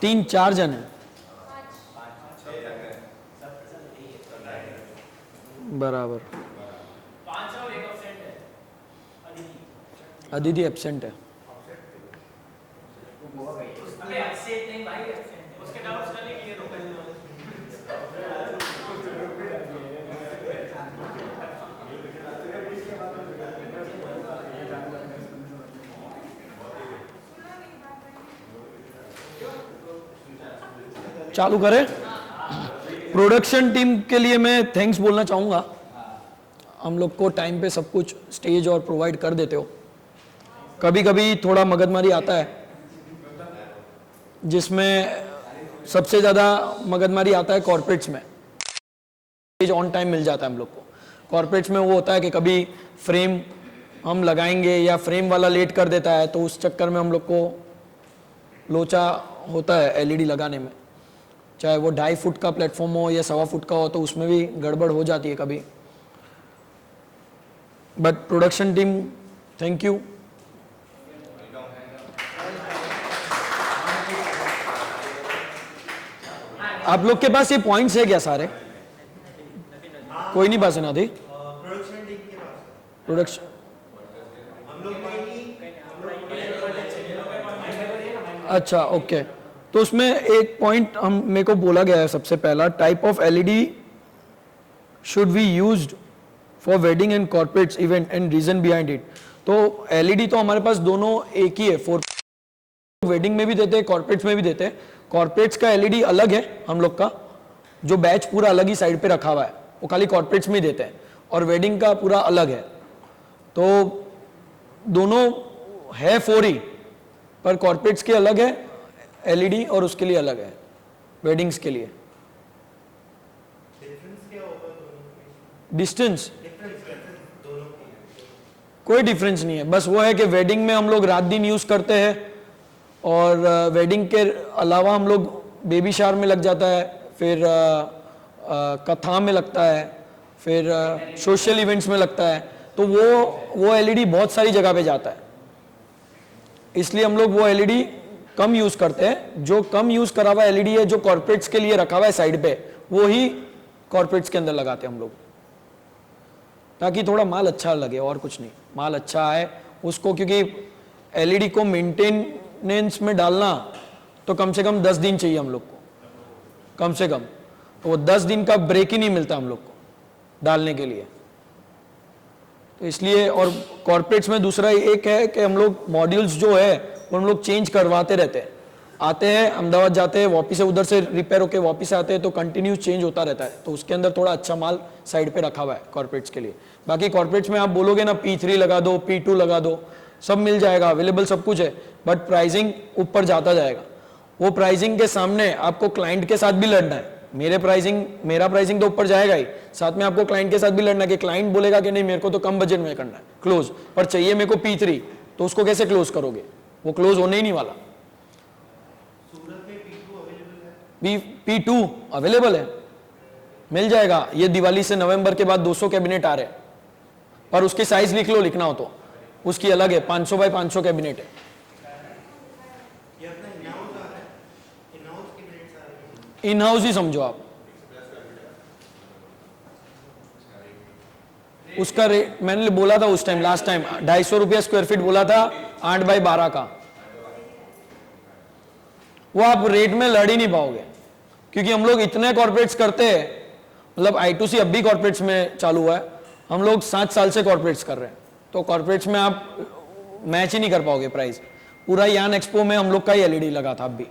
3-4 जन है, बराबर। अदिति एब्सेंट है। चालू करें। प्रोडक्शन टीम के लिए मैं थैंक्स बोलना चाहूँगा, हम लोग को टाइम पे सब कुछ स्टेज और प्रोवाइड कर देते हो। कभी कभी थोड़ा मगजमारी आता है, जिसमें सबसे ज़्यादा मगजमारी आता है कॉर्पोरेट्स में। स्टेज ऑन टाइम मिल जाता है हम लोग को। कॉर्पोरेट्स में वो होता है कि कभी फ्रेम हम लगाएंगे या फ्रेम वाला लेट कर देता है, तो उस चक्कर में हम लोग को लोचा होता है एलईडी लगाने में। चाहे वो 2.5 फुट का प्लेटफॉर्म हो या 1.25 फुट का हो, तो उसमें भी गड़बड़ हो जाती है कभी। But production team, thank you. आप लोग के पास ये पॉइंट्स है क्या सारे? कोई नहीं पास है ना थी प्रोडक्शन टीम के पास। प्रोडक्शन। हम लोग अच्छा, ओके। तो उसमें एक पॉइंट हम मेरे को बोला गया है, सबसे पहला type of LED should be used for wedding and corporates event and reason behind it. तो एलईडी तो हमारे पास दोनों एक ही है, फॉर वेडिंग में भी देते हैं, कॉर्पोरेट्स में भी देते हैं। कॉर्पोरेट्स का एलईडी अलग है, हम लोग का जो बैच पूरा अलग ही साइड पे रखा हुआ है, वो खाली कॉर्पोरेट्स में ही देते हैं, और वेडिंग का पूरा अलग है। तो दोनों है 4 ही, पर कॉर्पोरेट्स के अलग है एलईडी और उसके लिए अलग है वेडिंग्स के लिए। डिफरेंस क्या होगा दोनों में? डिस्टेंस दोनों की कोई डिफरेंस नहीं है, बस वो है कि वेडिंग में हम लोग रात दिन यूज करते हैं, और वेडिंग के अलावा हम लोग बेबी शावर में लग जाता है, फिर कथा में लगता है, फिर सोशल इवेंट्स में लगता है। तो वो एलईडी बहुत सारी जगह पे जाता है, इसलिए हम लोग वो एलईडी कम यूज करते हैं। जो कम यूज करा हुआ एलईडी है, जो कॉर्पोरेट्स के लिए रखा हुआ है साइड पे, वो ही कॉर्पोरेट्स के अंदर लगाते हैं हम लोग, ताकि थोड़ा माल अच्छा लगे, और कुछ नहीं, माल अच्छा आए उसको। क्योंकि एलईडी को मेंटेनेंस में डालना तो कम से कम 10 दिन चाहिए हम लोग को, कम से कम। तो वो 10 दिन का ब्रेक ही नहीं मिलता हम लोग को डालने के लिए। तो इसलिए, और कॉर्पोरेट्स में दूसरा एक है कि हम लोग मॉड्यूल्स जो है वो हम लोग चेंज करवाते रहते हैं। आते हैं अहमदाबाद, जाते हैं, वापस से उधर से रिपेयर होके वापस आते हैं, तो कंटिन्यू चेंज होता रहता है। तो उसके अंदर थोड़ा अच्छा माल साइड पे रखा हुआ है कॉर्पोरेट्स के लिए। बाकी कॉर्पोरेट्स में आप बोलोगे ना P3 लगा दो, P2 लगा दो, सब मिल जाएगा, अवेलेबल सब कुछ है, बट प्राइसिंग ऊपर जाता जाएगा। वो प्राइसिंग के सामने आपको क्लाइंट के साथ भी लड़ना है। मेरा प्राइसिंग तो ऊपर जाएगा ही, साथ में आपको क्लाइंट के साथ भी लड़ना है कि क्लाइंट बोलेगा कि नहीं मेरे को तो कम बजट में करना है क्लोज, पर चाहिए मेरे को P3, तो उसको कैसे क्लोज करोगे? वो क्लोज होने ही नहीं वाला। सूरत में P2 अवेलेबल है? P2 अवेलेबल है, मिल जाएगा। ये दिवाली से नवंबर के बाद 200 कैबिनेट आ रहे हैं, पर उसकी साइज लिख लो, लिखना हो तो उसकी अलग है, 500 बाय 500 कैबिनेट है। ये अपना इन-हाउस आ रहा है, इन-हाउस कैबिनेट्स आ रहे हैं। इन हाउस ही समझो आप। उसका रेट मैंने बोला था उस टाइम, लास्ट टाइम 250 रुपया स्क्वायर फीट बोला था, 8 बाय 12 का। वो आप रेट में लड़ ही नहीं पाओगे, क्योंकि हम लोग इतने कॉर्पोरेट्स करते हैं। मतलब I2C अब भी कॉर्पोरेट्स में चालू हुआ है, हम लोग 7 साल से कॉर्पोरेट्स कर रहे हैं। तो कॉर्पोरेट्स में आप मैच ही नहीं कर पाओगे प्राइस। पूरा यान एक्सपो में हम लोग का ही एलईडी लगा था, अब भी,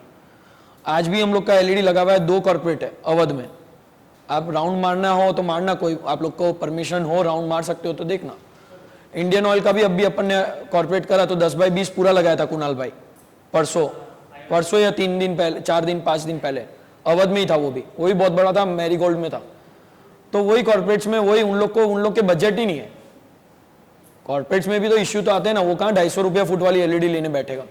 आज भी हम लोग का एलईडी लगा हुआ है। 2 कॉर्पोरेट है अवध में। आप राउंड मारना हो तो मारना, कोई आप लोग को परमिशन हो राउंड मार सकते हो तो देखना। इंडियन ऑयल का भी अब भी अपन ने कॉर्पोरेट करा, तो 10 बाय 20 पूरा लगाया था कुणाल भाई, परसों या 3 दिन पहले, 4 दिन 5 दिन पहले, अवध में ही था। वो भी बहुत बड़ा था, मैरी गोल्ड में था। तो वही कॉर्पोरेट्स में, वही उन लोग के बजट ही नहीं है। कॉर्पोरेट्स में भी तो इश्यू तो आते हैं ना, वो कहाँ 250 रुपया फुट वाली एलईडी लेने बैठेगा।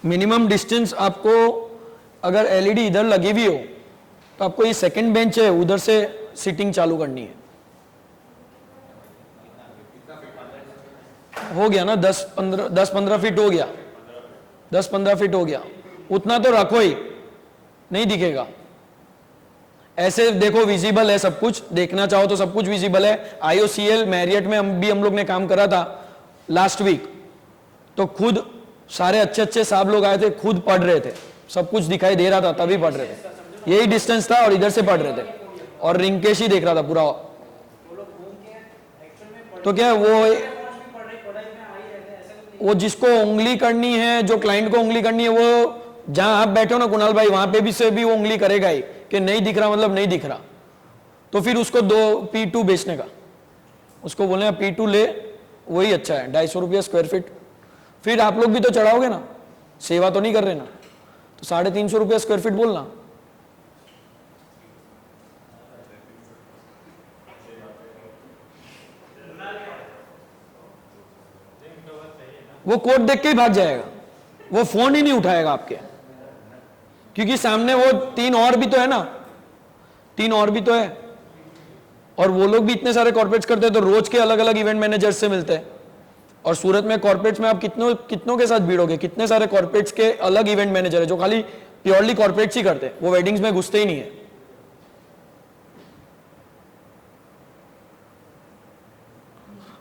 मिनिमम डिस्टेंस आपको अगर एलईडी इधर लगी हुई हो तो आपको ये सेकंड बेंच है उधर से सीटिंग चालू करनी है। हो गया ना 10-15 फीट हो गया, 10-15 फीट हो गया, उतना तो रखो ही, नहीं दिखेगा। ऐसे देखो विजिबल है सब कुछ, देखना चाहो तो सब कुछ विजिबल है। आईओसीएल मैरियट में हम लोग ने काम करा था लास्ट वीक, तो खुद सारे अच्छे अच्छे साहब लोग आए थे, खुद पढ़ रहे थे, सब कुछ दिखाई दे रहा था तभी पढ़ रहे थे। यही डिस्टेंस था और इधर से पढ़ रहे थे और रिंकेश ही देख रहा था पूरा। तो क्या वो जिसको उंगली करनी है, जो क्लाइंट को उंगली करनी है, वो जहां आप बैठे हो ना कुणाल भाई, वहां पे भी से भी वो उंगली करेगा ही कि नहीं दिख रहा मतलब नहीं दिख रहा। तो फिर उसको P2 बेचने का, उसको बोले P2 ले, वही अच्छा है। 250 रुपया स्क्वायर फीट। फिर आप लोग भी तो चढ़ाओगे ना, सेवा तो नहीं कर रहे ना, तो 350 रुपया स्क्वायर फीट बोलना। वो कोड देख के ही भाग जाएगा, वो फोन ही नहीं उठाएगा आपके, क्योंकि सामने वो 3 और भी तो है ना, 3 और भी तो है, और वो लोग भी इतने सारे कॉर्पोरेट्स करते हैं, तो रोज के अलग अलग इवेंट मैनेजर्स से मिलते हैं। और सूरत में कॉर्पोरेट्स में आप कितनों के साथ भिड़ोगे, कितने सारे कॉर्पोरेट्स के अलग इवेंट मैनेजर है जो खाली प्योरली कॉर्पोरेट्स ही करते हैं, वो वेडिंग्स में घुसते ही नहीं है।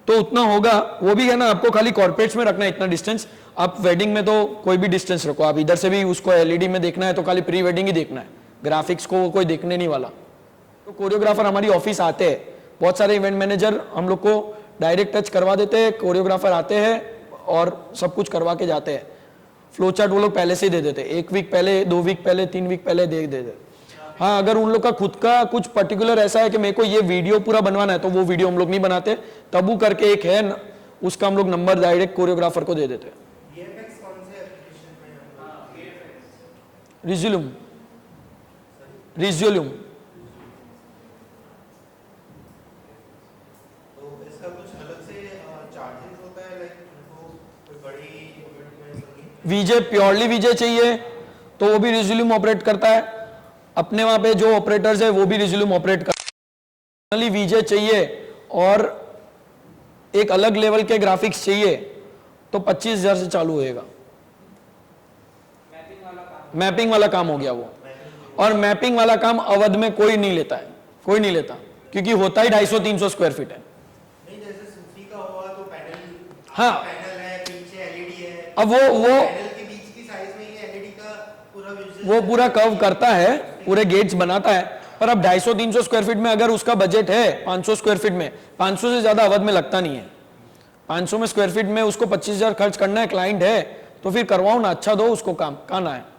तो उतना होगा, वो भी है ना, आपको खाली कॉर्पोरेट्स में रखना है इतना डिस्टेंस। आप वेडिंग में तो कोई भी डिस्टेंस रखो, आप इधर से भी उसको एलईडी में देखना है तो खाली प्री वेडिंग ही देखना है, ग्राफिक्स को कोई देखने नहीं वाला। तो कोरियोग्राफर हमारी ऑफिस आते हैं, बहुत सारे इवेंट मैनेजर हम लोग को डायरेक्ट टच करवा देते हैं, कोरियोग्राफर आते हैं और सब कुछ करवा के जाते हैं। फ्लो चार्ट वो लोग पहले से ही दे देते हैं, 1 वीक पहले, 2 वीक पहले, 3 वीक पहले दे देते। हाँ, अगर उन लोग का खुद का कुछ पर्टिकुलर ऐसा है कि मेरे को ये वीडियो पूरा बनवाना है, तो वो वीडियो हम लोग नहीं बनाते। तबू करके एक है, उसका हम लोग नंबर डायरेक्ट कोरियोग्राफर को दे देते हैं। रिज्यूलूम, रिज्यूलूम। तो इसका कुछ अलग से चार्जेस होता है, लाइक उनको कोई बड़ी इवेंट में वीजे, प्योरली वीजे चाहिए तो वो भी रिज्यूलूम ऑपरेट करता है। अपने वहां पे जो ऑपरेटर्स है वो भी रिज्यूलूम ऑपरेट करता है। वीजे चाहिए और एक अलग लेवल के ग्राफिक्स चाहिए तो 25,000 से चालू होएगा। मैपिंग वाला काम हो गया वो। और मैपिंग वाला काम अवध में कोई नहीं लेता है, कोई नहीं लेता, क्योंकि होता ही 250-300 स्क्वायर फीट है। नहीं, जैसे सूफी का हुआ तो पैनल, हाँ, पैनल है, पीछे एलईडी है, अब वो पैनल के बीच की साइज में ये एलईडी का पूरा विजुअल, वो पूरा कर्व करता है, पूरे गेट्स बनाता है। पर अब 250-300 स्क्वायर फीट में अगर उसका बजट है 500 स्क्वायर फीट में, 500 से ज्यादा अवध में लगता नहीं है। 500 में स्क्वायर फीट में उसको 25,000 खर्च करना है, क्लाइंट है तो फिर करवाओ ना, अच्छा दो उसको काम, कहना है।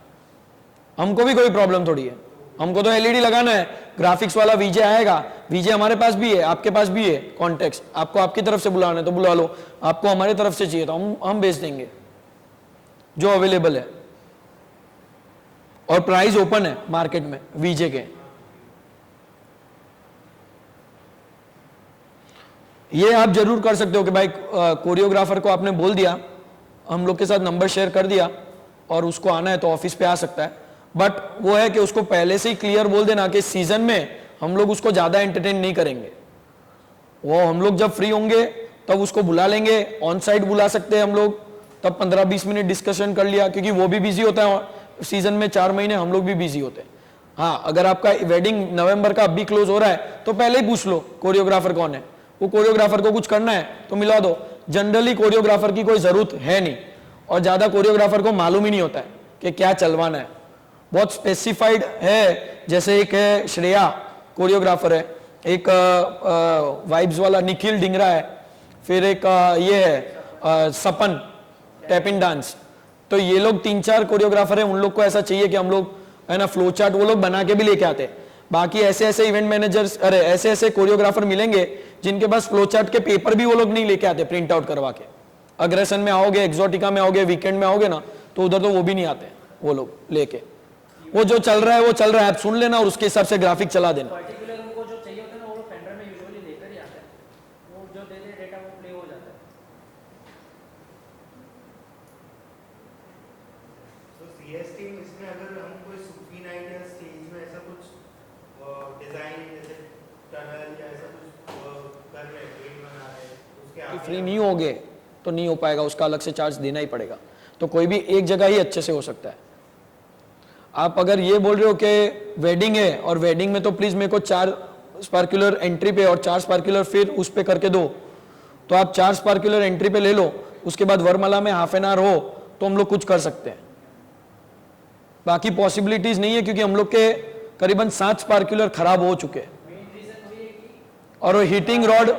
हमको भी कोई प्रॉब्लम थोड़ी है, हमको तो एलईडी लगाना है, ग्राफिक्स वाला वीजे आएगा, वीजे हमारे पास भी है, आपके पास भी है, कॉन्टेक्स्ट आपको आपकी तरफ से बुलाना है तो बुला लो, आपको हमारी तरफ से चाहिए तो हम भेज देंगे जो अवेलेबल है। और प्राइस ओपन है मार्केट में वीजे के। ये आप जरूर कर सकते हो कि भाई कोरियोग्राफर को आपने बोल दिया, हम लोग के साथ नंबर शेयर कर दिया और उसको आना है तो ऑफिस पे आ सकता है। बट वो है कि उसको पहले से ही क्लियर बोल देना कि सीजन में हम लोग उसको ज्यादा एंटरटेन नहीं करेंगे, वो हम लोग जब फ्री होंगे तब उसको बुला लेंगे, ऑन साइट बुला सकते हैं हम लोग, तब 15-20 मिनट डिस्कशन कर लिया, क्योंकि वो भी बिजी होता है सीजन में, 4 महीने हम लोग भी बिजी होते हैं। हाँ, अगर आपका वेडिंग नवंबर का अभी क्लोज हो रहा है तो पहले ही पूछ लो कोरियोग्राफर कौन है, वो कोरियोग्राफर को कुछ करना है तो मिला दो। जनरली कोरियोग्राफर की कोई जरूरत है नहीं, और ज्यादा कोरियोग्राफर को मालूम ही नहीं होता है कि क्या चलवाना है, बहुत स्पेसिफाइड है। जैसे एक है श्रेया कोरियोग्राफर है, एक वाइब्स वाला निखिल डिंगरा है, फिर एक ये है सपन टैप इन डांस। तो ये लोग 3-4 कोरियोग्राफर है, उन लोग को ऐसा चाहिए कि हम लोग है ना फ्लो चार्ट वो लोग बना के भी लेके आते हैं। बाकी ऐसे ऐसे इवेंट मैनेजर्स, अरे ऐसे ऐसे कोरियोग्राफर मिलेंगे जिनके पास फ्लो चार्ट के पेपर भी वो लोग नहीं लेके आते प्रिंट आउट करवा के। अग्रेसन में आओगे, एक्सोटिका में आओगे, वीकेंड में आओगे ना, तो उधर तो वो भी नहीं आते वो लोग लेके। वो जो चल रहा है वो चल रहा है, आप सुन लेना और उसके हिसाब से ग्राफिक चला देना। पर्टिकुलर उनको जो चाहिए होता है ना, वो पेन ड्राइव में यूजुअली लेकर ही आता है, वो जो दे दे डेटा वो प्ले हो जाता है। सीएसटी में इसमें अगर हम कोई सूफी नाइट या स्टेज में ऐसा कुछ डिजाइन जैसे टनल या ऐसा कुछ कर रहे हैं, पेंट बना रहे हैं, उसके आगे फ्री नहीं होगे तो नहीं हो पाएगा, उसका अलग से चार्ज देना ही पड़ेगा। तो कोई भी एक जगह ही अच्छे से हो सकता है। आप अगर ये बोल रहे हो कि वेडिंग है और वेडिंग में तो प्लीज मेरे को 4 स्पार्कुलर एंट्री पे और 4 स्पार्कुलर फिर उस पे करके दो, तो आप 4 स्पार्कुलर एंट्री पे ले लो, उसके बाद वरमाला में हाफ एन आवर हो तो हम लोग कुछ कर सकते हैं। बाकी पॉसिबिलिटीज नहीं है क्योंकि हम लोग के करीबन 7 स्पार्कुलर खराब हो चुके हैं और वो हीटिंग रॉड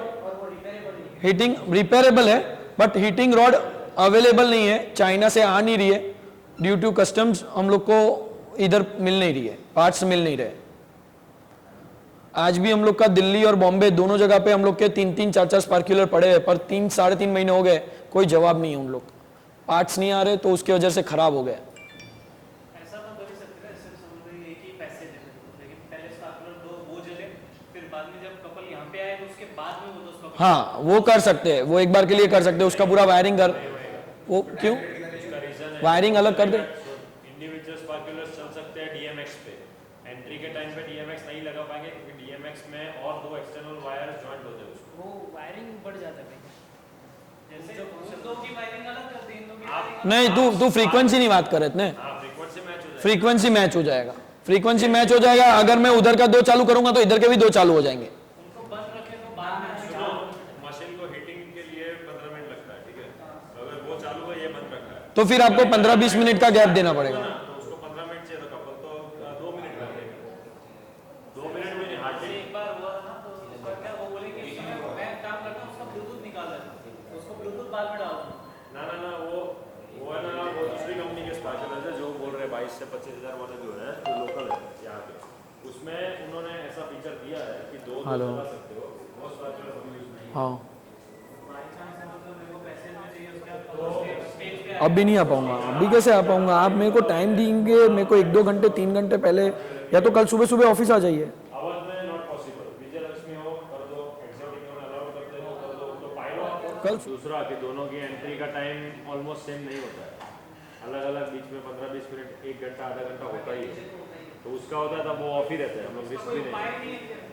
हीटिंग रिपेयरेबल है बट हीटिंग रॉड अवेलेबल नहीं है, चाइना से आ नहीं रही है ड्यू टू कस्टम्स, हम लोग को इधर मिल नहीं रही है, पार्ट्स मिल नहीं रहे। आज भी हम लोग का दिल्ली और बॉम्बे दोनों जगह पे हम लोग के 3-3, 4-4 स्पार्कुलर पड़े हैं, पर 3-3.5 महीने हो गए, कोई जवाब नहीं है उन लोग, पार्ट्स नहीं आ रहे तो उसकी वजह से खराब हो गए। ऐसा तो कर ही सकते हैं, सिर्फ समझ लो एक ही पैसे दे देते, लेकिन पहले स्पार्कुलर दो वो जले, फिर बाद में जब कपल यहाँ पे आए तो उसके बाद में वो दो स्पार्कुलर। हाँ वो कर सकते हैं, वो एक बार के लिए कर सकते हैं, उसका पूरा वायरिंग कर, वो क्यों वायरिंग अलग कर दे। इंडिविजुअल स्पार्कुलर्स चल सकते हैं डीएमएक्स पे, एंट्री के टाइम पे डीएमएक्स नहीं लगा पाएंगे क्योंकि डीएमएक्स में और 2 एक्सटर्नल वायर्स जॉइंट होते हैं उसको। वो वायरिंग बढ़ जाता है भाई, जैसे उन दो की वायरिंग अलग कर दी, इन दो की वायरिंग नहीं तू फ्रीक्वेंसी नहीं बात कर रहे थे, हाँ फ्रीक्वेंसी मैच हो जाएगा। फ्रीक्वेंसी मैच हो जाएगा, फ्रीक्वेंसी मैच हो जाएगा। अगर मैं उधर का 2 चालू करूंगा तो इधर के भी 2 चालू हो जाएंगे। उनको बंद रखे तो बाद में सुनो, मशीन को हीटिंग के लिए 15 मिनट लगता है, ठीक है, अगर वो चालू है ये बंद रखा है तो फिर आपको 15-20 मिनट का गैप देना पड़ेगा। तो उसको 15 मिनट चाहिए, तो कपल तो 2 मिनट कर देगा, 2 मिनट में नहीं हार्डली। एक बार हुआ था ना, तो उस बार क्या वो बोले कि इस समय मैं काम करता हूँ, उसका ब्लूटूथ निकाला है, तो उसको ब्लूटूथ बाद में डाल दूँ। ना वो है ना, वो दूसरी कंपनी के स्पार्कुलर है जो बोल रहे हैं 22 से 25 हज़ार वाले जो है जो लोकल है यहाँ पे, उसमें उन्होंने ऐसा फीचर दिया है कि 2 हेलो। चला सकते हो, वो स्पार्कुलर हम यूज नहीं। हाँ बाई चांस है मतलब मेरे को पैसे में चाहिए, उसके बाद स्टेज पे अब भी नहीं आ पाऊंगा, अभी कैसे आ पाऊंगा? आप मेरे को टाइम देंगे, मेरे को 1-2 घंटे 3 घंटे पहले, या तो कल सुबह सुबह ऑफिस आ जाइए। आवाज में नॉट पॉसिबल, विजयलक्ष्मी हो कर दो, एक्सोटिक में अलाउ करते हो कर दो, तो पायरो कल दूसरा कि दोनों की एंट्री का टाइम ऑलमोस्ट सेम नहीं होता है, अलग अलग बीच में 15-20 मिनट, 1 घंटा आधा घंटा होता ही है, तो उसका होता है तब वो ऑफ ही रहते हैं, हम लोग रिस्क भी नहीं।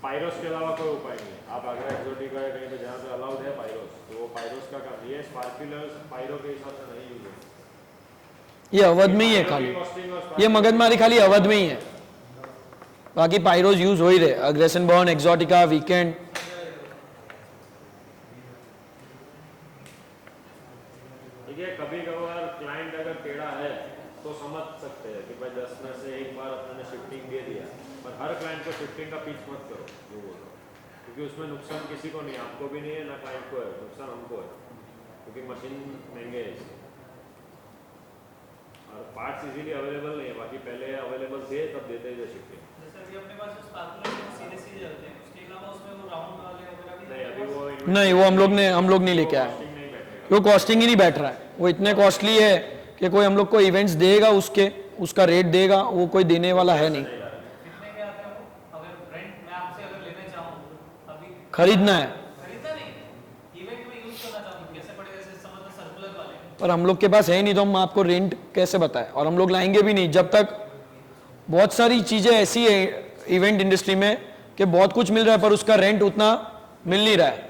पायरोस के अलावा कोई उपाय नहीं। आप अगर एक्सोटिक है कहीं पे जहाँ पे अलाउड है पायरोस, तो वो पायरोस का काम ये स्पार्कुलर्स पायरो के हिसाब से नहीं यूज होते। ये अवध में ही है खाली, ये मगजमारी खाली अवध में ही है, बाकी पायरोज यूज हो ही रहे, अग्रेशन बॉर्न, एक्सोटिका, वीकेंड। ठीक है, कभी कभार क्लाइंट अगर टेढ़ा है तो समझ सकते हैं कि भाई 10 में से एक बार अपने शिफ्टिंग दे दिया, पर हर क्लाइंट को शिफ्टिंग का पीछ मत करो, वो बोल रहा हूँ, क्योंकि उसमें नुकसान किसी को नहीं, आपको भी नहीं है ना क्लाइंट को है, नुकसान हमको है, क्योंकि मशीन महंगे है इससे और पार्ट्स इजीली अवेलेबल नहीं है, बाकी पहले अवेलेबल थे तब देते थे शिफ्टिंग। जैसे अभी अपने पास जो स्पार्कुलर सीधे सीधे चलते हैं, उसके अलावा उसमें वो राउंड वाले वगैरह भी नहीं अभी वो नहीं वो हम लोग नहीं लेके आए, कॉस्टिंग नहीं बैठेगा। वो कॉस्टिंग ही नहीं बैठ रहा है, वो इतने कॉस्टली है कि कोई हम लोग को इवेंट्स देगा उसका रेट देगा, वो कोई देने वाला है नहीं। कितने के आते हैं वो? अगर रेंट मैं आपसे अगर लेने चाहूँ अभी, खरीदना है, खरीदना नहीं, इवेंट में यूज करना चाहूँ, कैसे पड़ेगा? जैसे समझ लो सर्कुलर वाले, पर हम लोग के पास है नहीं तो हम आपको रेंट कैसे बताएं, और हम लोग लाएंगे भी नहीं जब तक। बहुत सारी चीजें ऐसी है इवेंट इंडस्ट्री में कि बहुत कुछ मिल रहा है पर उसका रेंट उतना मिल नहीं रहा है।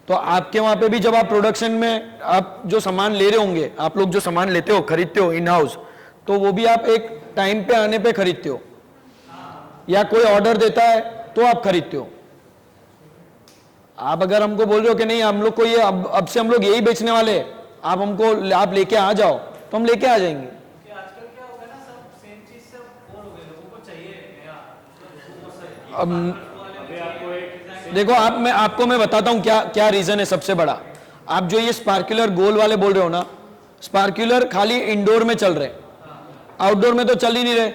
तो आपके वहां पे भी जब आप प्रोडक्शन में आप जो सामान ले रहे होंगे, आप लोग जो सामान लेते हो, खरीदते हो इन हाउस, तो वो भी आप एक टाइम पे आने पे खरीदते हो, या कोई ऑर्डर देता है तो आप खरीदते हो। आप अगर हमको बोल रहे हो कि नहीं हम लोग को ये अब से हम लोग यही बेचने वाले, आप लेके आ जाओ, तो हम लेके आ जाएंगे। कि आजकल क्या हो गया ना, सब सेम चीज से बोर हो गए, लोगों को चाहिए नया, अब अभी आपको एक देखो आपको मैं बताता हूं क्या रीजन है सबसे बड़ा। आप जो ये स्पार्कुलर गोल वाले बोल रहे हो ना, स्पार्कुलर खाली इंडोर में चल रहे, आउटडोर में तो चल ही नहीं रहे,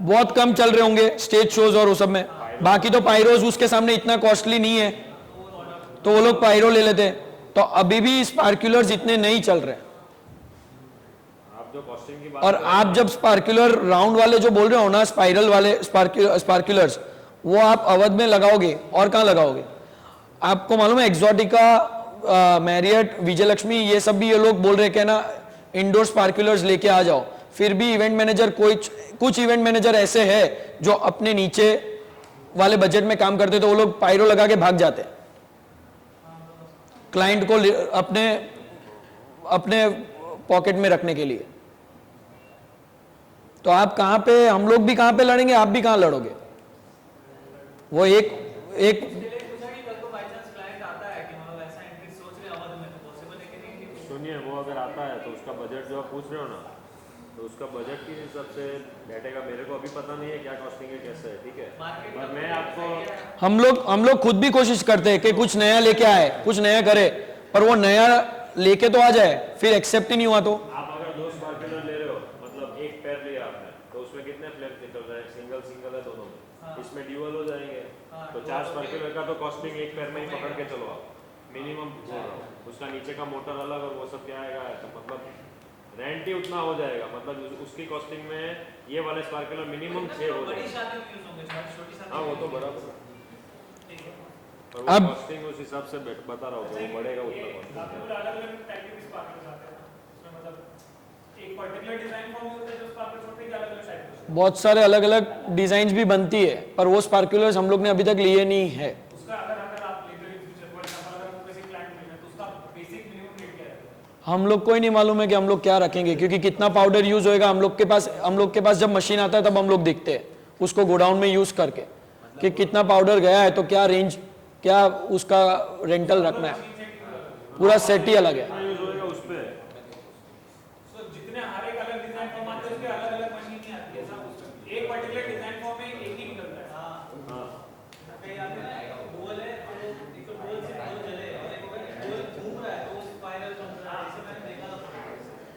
बहुत कम चल रहे होंगे स्टेज शोज और वो सब में। बाकी तो पायरोज उसके सामने इतना कॉस्टली नहीं है, तो वो लोग पायरो ले लेते। तो अभी भी स्पार्कुलर्स इतने नहीं चल रहे। आप जो कॉस्टिंग की बात और आप जब स्पार्कुलर राउंड वाले जो बोल रहे हो ना, स्पाइरल वाले स्पार्कुलर्स, वो आप अवध में लगाओगे और कहाँ लगाओगे? आपको मालूम है एक्सोटिका मैरियट, विजयलक्ष्मी, ये सब भी ये लोग बोल रहे हैं ना इंडोर स्पार्कुलर्स लेके आ जाओ, फिर भी इवेंट मैनेजर कुछ इवेंट मैनेजर ऐसे हैं जो अपने नीचे वाले बजट में काम करते तो वो लोग पायरो लगा के भाग जाते क्लाइंट को अपने अपने पॉकेट में रखने के लिए। तो आप कहां पे, हम लोग भी कहां पे लड़ेंगे, आप भी कहां लड़ोगे? वो एक सुनिए, वो अगर आता है तो उसका बजट जो आप पूछ रहे हो ना, तो उसका बजट के हिसाब से बैठेगा। मेरे को अभी पता नहीं है क्या कॉस्टिंग है, कैसे है, ठीक है, पर मैं आपको हम लोग खुद भी कोशिश करते हैं कि कुछ नया लेके आए, कुछ नया करे, पर वो नया लेके तो आ जाए, फिर एक्सेप्ट ही नहीं हुआ तो आप अगर 2 स्पार्कुलर ले रहे हो, मतलब एक पेयर लिया आपने, तो उसमें कितने फ्लेम निकल रहे हैं? सिंगल है दोनों में, इसमें ड्यूअल हो जाएंगे, तो 4 स्पार्कुलर का तो कॉस्टिंग एक पेयर में ही पकड़ के चलो आप, मिनिमम बोल रहा हूँ। उसका नीचे का मोटर अलग और वो सब क्या आएगा, तो मतलब रेंट ही उतना हो जाएगा, मतलब उसकी कॉस्टिंग में ये वाले स्पार्कुलर मिनिमम 6 हो जाएगा। हाँ वो तो बराबर है, पर वो अब कॉस्टिंग उस हिसाब से बता रहा हूँ, वो बढ़ेगा उतना बहुत सारे अलग अलग डिजाइन भी बनती है, पर वो स्पार्कुलर्स हम लोग ने अभी तक लिए नहीं है। हम लोग को ही नहीं मालूम है कि हम लोग क्या रखेंगे, क्योंकि कितना पाउडर यूज होएगा हम लोग के पास जब मशीन आता है तब हम लोग देखते हैं उसको गोडाउन में यूज करके कि कितना पाउडर गया है, तो क्या रेंज, क्या उसका रेंटल रखना है, पूरा सेट ही अलग है। यूज होएगा उस पे। जितने हर एक अलग डिजाइन फॉर्म आते हैं उसके अलग अलग मशीन नहीं आती है, सब एक पर्टिकुलर डिजाइन फॉर्म में एक ही निकलता है। हां कहीं याद है गोल है तो एक तो गोल से गोल चले और एक गोल घूम रहा है तो स्पाइरल बन रहा है, ऐसे मैंने देखा था।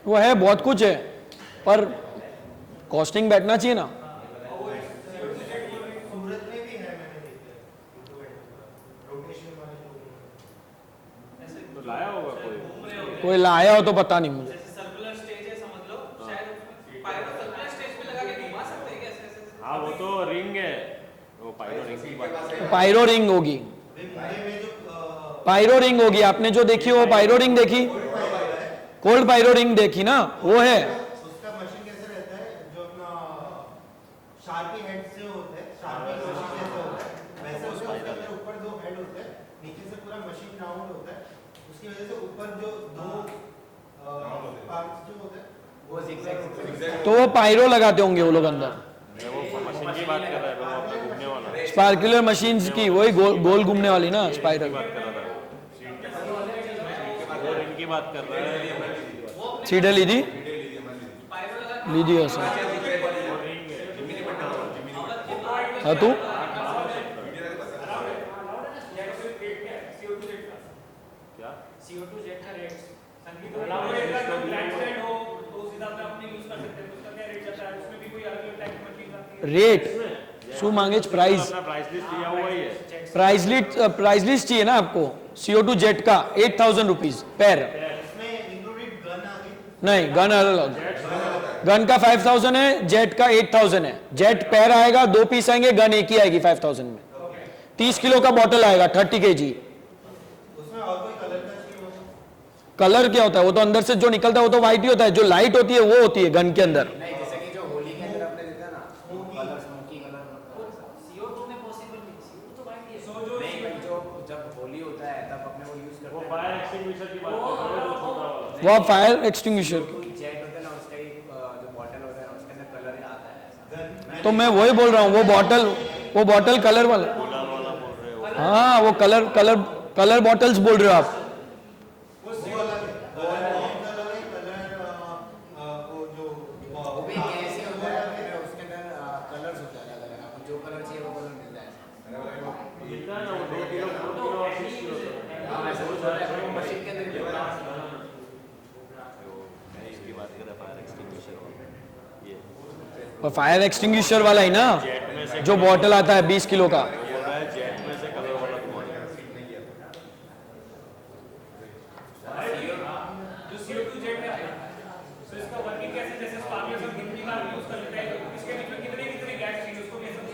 वो है बहुत कुछ है, पर कॉस्टिंग बैठना चाहिए ना। सूरत में भी है, मैंने देखा है रोटेशन वाले तो लाया होगा कोई लाया हो तो पता नहीं मुझे। जैसे सर्कुलर स्टेज है समझ लो, शायद पायरो सर्कुलर स्टेज पे लगा के घुमा सकते हैं क्या ऐसे? हाँ वो तो रिंग है, वो पायरो रिंग की बात है। पायरो रिंग होगी, में जो पायरो रिंग होगी, आपने जो देखी वो पायरो रिंग देखी, कोल्ड पायरो रिंग देखी ना, वो है। उसका मशीन कैसे रहता है, जो अपना शार्पी हेड से होता है, शार्पी मशीन जैसे होता है वैसे उसके अंदर ऊपर 2 हेड होते हैं, नीचे से पूरा मशीन राउंड होता है, उसकी वजह से ऊपर जो 2 पार्ट्स जो होते हैं वो zigzag तो वो पायरो लगाते होंगे वो लोग अंदर, वो मशीन की बात कर रहा है, वो अपना घूमने वाला स्पार्कुलर मशीन्स की, वही गोल घूमने वाली ना स्पाइरल। बात कर रहा था, वो रिंग की बात कर रहा है। सीढ़े ली थी ऐसा। हाँ तू क्या CO2 जेट का रेट संगीत का ब्लैक रेट हो तो उस हिसाब से अपने यूज कर सकते हैं, उसका क्या रेट चलता है, उसमें भी कोई अलग अलग टाइप की मशीन आती है। रेट शू मांगे प्राइस, अपना प्राइस लिस्ट दिया हुआ ही है। प्राइस लिस्ट चाहिए ना आपको। CO2 जेट का 8,000 रुपीज पैर, इसमें इंक्लूडेड गन आ गई, नहीं गन अलग, गन का 5,000 है, जेट का 8,000 है। जेट पैर आएगा, 2 पीस आएंगे, गन एक ही आएगी 5,000 में। 30 किलो का बॉटल आएगा 30 kg। उसमें और कोई कलर का चाहिए होगा? कलर क्या होता है, वो तो अंदर से जो निकलता है वो तो व्हाइट ही होता है, जो लाइट होती है वो होती है गन के अंदर। नहीं, जैसे कि जो होली के अंदर आपने देखा ना, कलर स्मोकी कलर, CO2 में पॉसिबल नहीं, CO2 तो भाई ये नहीं बट जो जब होली होता है तब अपने वो यूज वो करते फायर एक्सटिंग्विशर की बात कर रहे हो, जो छोटा वाला। वो आप फायर एक्सटिंग्विशर हैं। जेट होता है ना, उसका एक जो बॉटल होता है ना, उसके अंदर कलर आता है ऐसा। तो मैं वही बोल रहा हूँ, वो बॉटल कलर वाला। गुलाल वाला बोल रहे हो। हाँ वो कलर बॉटल्स बोल रहे हो आप। वो अलग है, कलर अलग है, कलर वो जो वो भी कैसे होता है, उसके अंदर कलर्स होते हैं अलग अलग, आपको जो कलर चाहिए वो कलर मिलता है। मिलता है ना, वो 2 किलो 4 किलो और 6 किलो का। हाँ ऐसा कुछ होता है, वो मशीन के अंदर ही होता है। इसकी बात कर रहा है फायर एक्सटिंग्विशर वाला, ये और फायर एक्सटिंग्विशर वाला ही ना, जेट में से जो बॉटल आता है 20 किलो का। वो बोल रहा है जेट में से कलर वाला तुम्हारा। जो CO2 जेट है तो इसका वर्किंग कैसे, जैसे स्पार्कलर सब कितनी बार यूज कर लेते हैं, इसके बीच में कितने कितने गैस चाहिए उसको भी फिक्स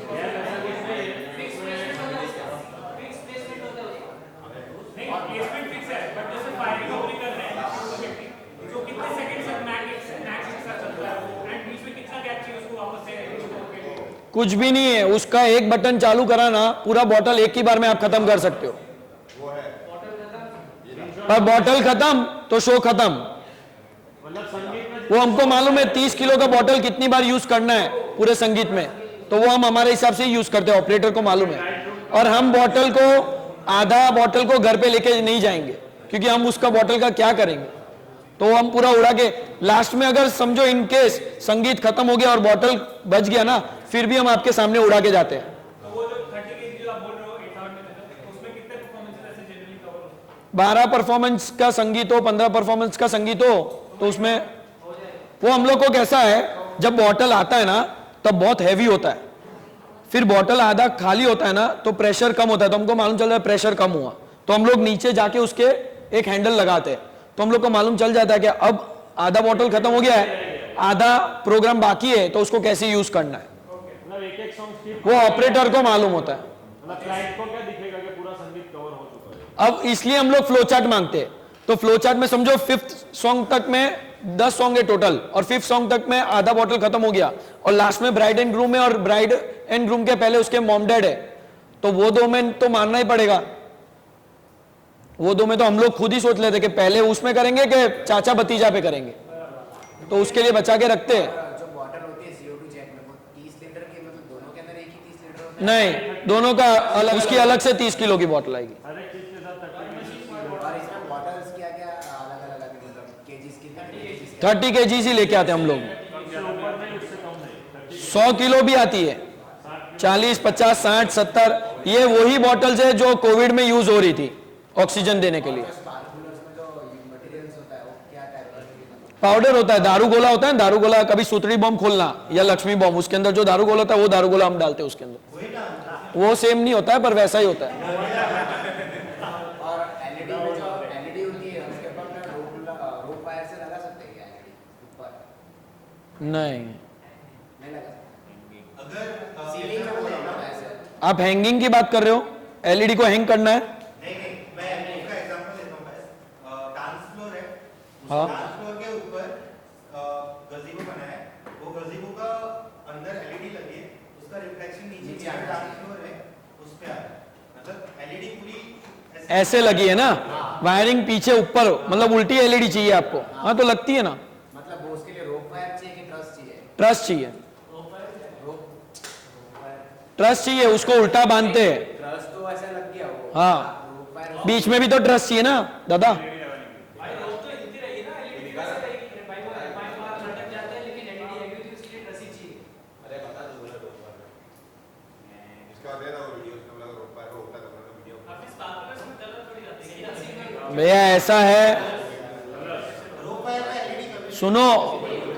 प्लेसमेंट होता है, नहीं प्लेसमेंट फिक्स है बट कुछ भी नहीं है, उसका एक बटन चालू करा ना, पूरा बॉटल एक ही बार में आप खत्म कर सकते हो। पर बॉटल खत्म तो शो खत्म। मतलब संगीत में वो हमको मालूम है 30 किलो का बॉटल कितनी बार यूज करना है पूरे संगीत में, तो वो हम हमारे हिसाब से यूज करते हैं, ऑपरेटर को मालूम है। और हम बॉटल को, आधा बॉटल को घर पे लेके नहीं जाएंगे, क्योंकि हम उसका बॉटल का क्या करेंगे, तो हम पूरा उड़ा के लास्ट में अगर समझो इन केस संगीत खत्म हो गया और बॉटल बच गया ना, फिर भी हम आपके सामने उड़ा के जाते हैं। तो वो जो 30 kg जो आप बोल रहे हो 8 आवर में, उसमें कितने परफॉर्मेंसेस ऐसे जनरली कवर होते हैं? 12 परफॉर्मेंस का संगीत हो, 15 परफॉर्मेंस का संगीत हो, तो उसमें वो हम लोग को कैसा है, जब बॉटल आता है ना तब बहुत हैवी होता है, फिर बॉटल आधा खाली होता है ना तो प्रेशर कम होता है, तो हमको मालूम चल रहा है प्रेशर कम हुआ, तो हम लोग नीचे जाके उसके एक हैंडल लगाते हैं, तो हम लोग को मालूम चल जाता है कि अब आधा बॉटल खत्म हो गया है, आधा प्रोग्राम बाकी है, तो उसको कैसे यूज करना है, मतलब एक सॉन्ग स्किप, वो ऑपरेटर को मालूम होता है। मतलब क्लाइंट को क्या दिखेगा कि पूरा संगीत कवर हो चुका है। अब इसलिए हम लोग फ्लो चार्ट मांगते हैं, तो फ्लो चार्ट में समझो 5th सॉन्ग तक में 10 सॉन्ग है टोटल, और 5th सॉन्ग तक में आधा बॉटल खत्म हो गया, और लास्ट में ब्राइड एंड ग्रूम है, और ब्राइड एंड ग्रूम के पहले उसके मॉम डैड है, तो वो 2 में तो मानना ही पड़ेगा। वो 2 में तो हम लोग खुद ही सोच लेते कि पहले उसमें करेंगे कि चाचा भतीजा पे करेंगे, तो उसके लिए बचा के रखते हैं। जो बॉटल होती है CO2 जेट में, वो 30 लीटर की, मतलब दोनों के अंदर एक ही 30 लीटर होता नहीं, दोनों का अलग, उसकी अलग से 30 किलो की बॉटल आएगी। हर एक चीज के साथ है। और इसमें बॉटल्स क्या क्या अलग अलग है, मतलब केजीज कितने 30 kg ही लेके आते हैं हम लोग, ऊपर नहीं, उससे कम नहीं। 100 किलो भी आती है, 40, 50, 60, 70, ये वही बॉटल्स है जो कोविड में यूज हो रही थी ऑक्सीजन देने के लिए। स्पार्कुलर्स में जो मटेरियल्स होता है वो क्या टाइप का? पाउडर होता है, दारू गोला होता है, दारू गोला, कभी सूतड़ी बम खोलना या लक्ष्मी बम, उसके अंदर जो दारू गोला होता है वो दारू गोला हम डालते हैं उसके अंदर, वो सेम नहीं होता है पर वैसा ही होता है। और एलईडी में जो एलईडी होती है उसके ऊपर अपना रोप वायर से लगा सकते हैं क्या एलईडी ऊपर? नहीं, नहीं लगा सकते। अगर सीलिंग में बोला ना ऐसे। आप हैंगिंग की बात कर रहे हो, एलईडी को हैंग करना है। नहीं, मैं उसका एग्जांपल देता हूँ बस। डांस फ्लोर है, हाँ। डांस फ्लोर के ऊपर गजीबो बना है, वो गजीबो का अंदर एलईडी लगी है, उसका रिफ्लेक्शन नीचे नीचे जहाँ आता है। डांस फ्लोर है उस पे आता है, मतलब एलईडी पूरी ऐसे लगी है ना, वायरिंग पीछे ऊपर, मतलब उल्टी एलईडी चाहिए आपको, हाँ तो लगती है ना, मतलब वो उसके लिए रोप वायर चाहिए कि ट्रस चाहिए? ट्रस चाहिए, रोप ट्रस चाहिए, उसको उल्टा बांधते हैं। ट्रस तो ऐसा लग गया वो। हाँ, रोप वायर बीच में भी तो ट्रस चाहिए ना दादा। भाई रोक तो हिलती रहेगी ना, एलईडी कैसे रहेगी? भाई वो एमआई बाहर लटक जाते हैं, लेकिन एलईडी लगी होती है, उसके लिए रस्सी चाहिए। काफी स्पार्कलर्स में कलर थोड़ी जाते हैं, ये रस्सी में भैया ऐसा है, रोप वायर में एलईडी सुनो,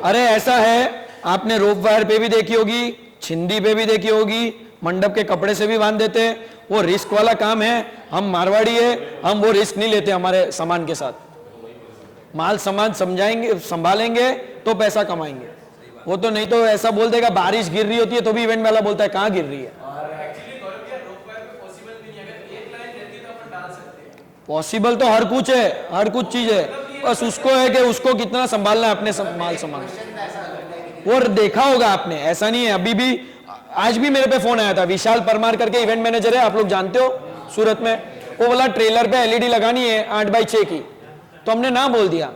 अरे ऐसा है, आपने रोप वायर पे भी देखी होगी, छिंदी पे भी देखी होगी, मंडप के कपड़े से भी बांध देते हैं, वो रिस्क वाला काम है। हम मारवाड़ी है, हम वो रिस्क नहीं लेते हमारे सामान के साथ। माल सामान समझाएंगे, संभालेंगे तो पैसा कमाएंगे, वो तो नहीं तो ऐसा बोल देगा बारिश गिर रही होती है तो भी इवेंट वाला बोलता है कहाँ गिर रही है। एक्चुअली गौरव भैया रोप वायर पे पॉसिबल भी नहीं है, अगर एक लाइन रहती है तो अपन डाल सकते हैं। पॉसिबल तो हर कुछ है, हर कुछ चीज है, बस उसको है कि उसको कितना संभालना है अपने माल सामान। वो देखा होगा आपने, ऐसा नहीं है, अभी भी आज भी मेरे पे फोन आया था, विशाल परमार करके इवेंट मैनेजर है, आप लोग जानते हो सूरत में, वो बोला ट्रेलर पे एलईडी लगानी है 8x6 की, तो हमने ना बोल दिया,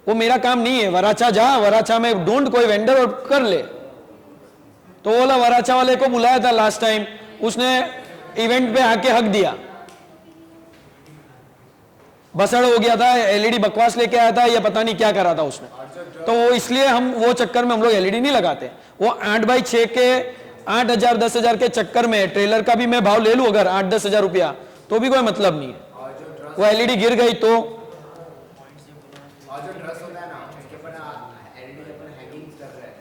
वो मेरा काम नहीं है, वराचा जा, वराचा में ढूंढ कोई वेंडर और कर ले। तो बोला वराचा वाले को बुलाया था लास्ट टाइम, उसने इवेंट पे आके हक दिया, बसड़ हो गया था, एलईडी बकवास लेके आया था या पता नहीं क्या करा था उसने, तो वो इसलिए हम वो चक्कर में हम लोग एलईडी नहीं लगाते। वो 8x6 के 8,000 10,000 के चक्कर में ट्रेलर का भी मैं भाव ले लूं अगर 8-10 हजार रुपया, तो भी कोई मतलब नहीं है। वो एलईडी गिर गई तो, और जो ट्रस होता है ना उसके ऊपर ना एलईडी के ऊपर हैंगिंग कर रहे हैं,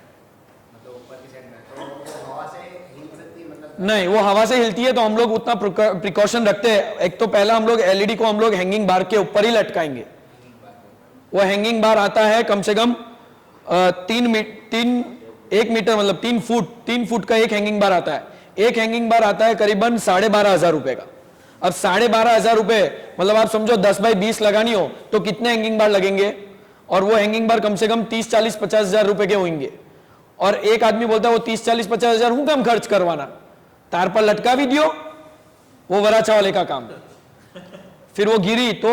मतलब ऊपर की साइड में, तो वो हवा से हिल सकती है, मतलब नहीं वो हवा से हिलती है तो हम लोग उतना प्रिकॉशन रखते हैं। एक तो पहला हम लोग एलईडी को हम लोग हैंगिंग बार के ऊपर ही लटकाएंगे। वो हैंगिंग बार आता है कम से कम 1 मीटर मतलब 3 फुट का एक हैंगिंग बार आता है। एक हैंगिंग बार आता है करीबन 12,500 रुपए का। अब 12,500 रुपए मतलब आप समझो 10x20 लगानी हो तो कितने हैंगिंग बार लगेंगे, और वो हैंगिंग बार कम से कम 30, 40, 50 हजार रुपए के होंगे। और एक आदमी बोलता है वो 30, 40, 50 हजार हूं कम खर्च करवाना, तार पर लटका भी दियो, वो वराचा वाले का काम। फिर वो गिरी तो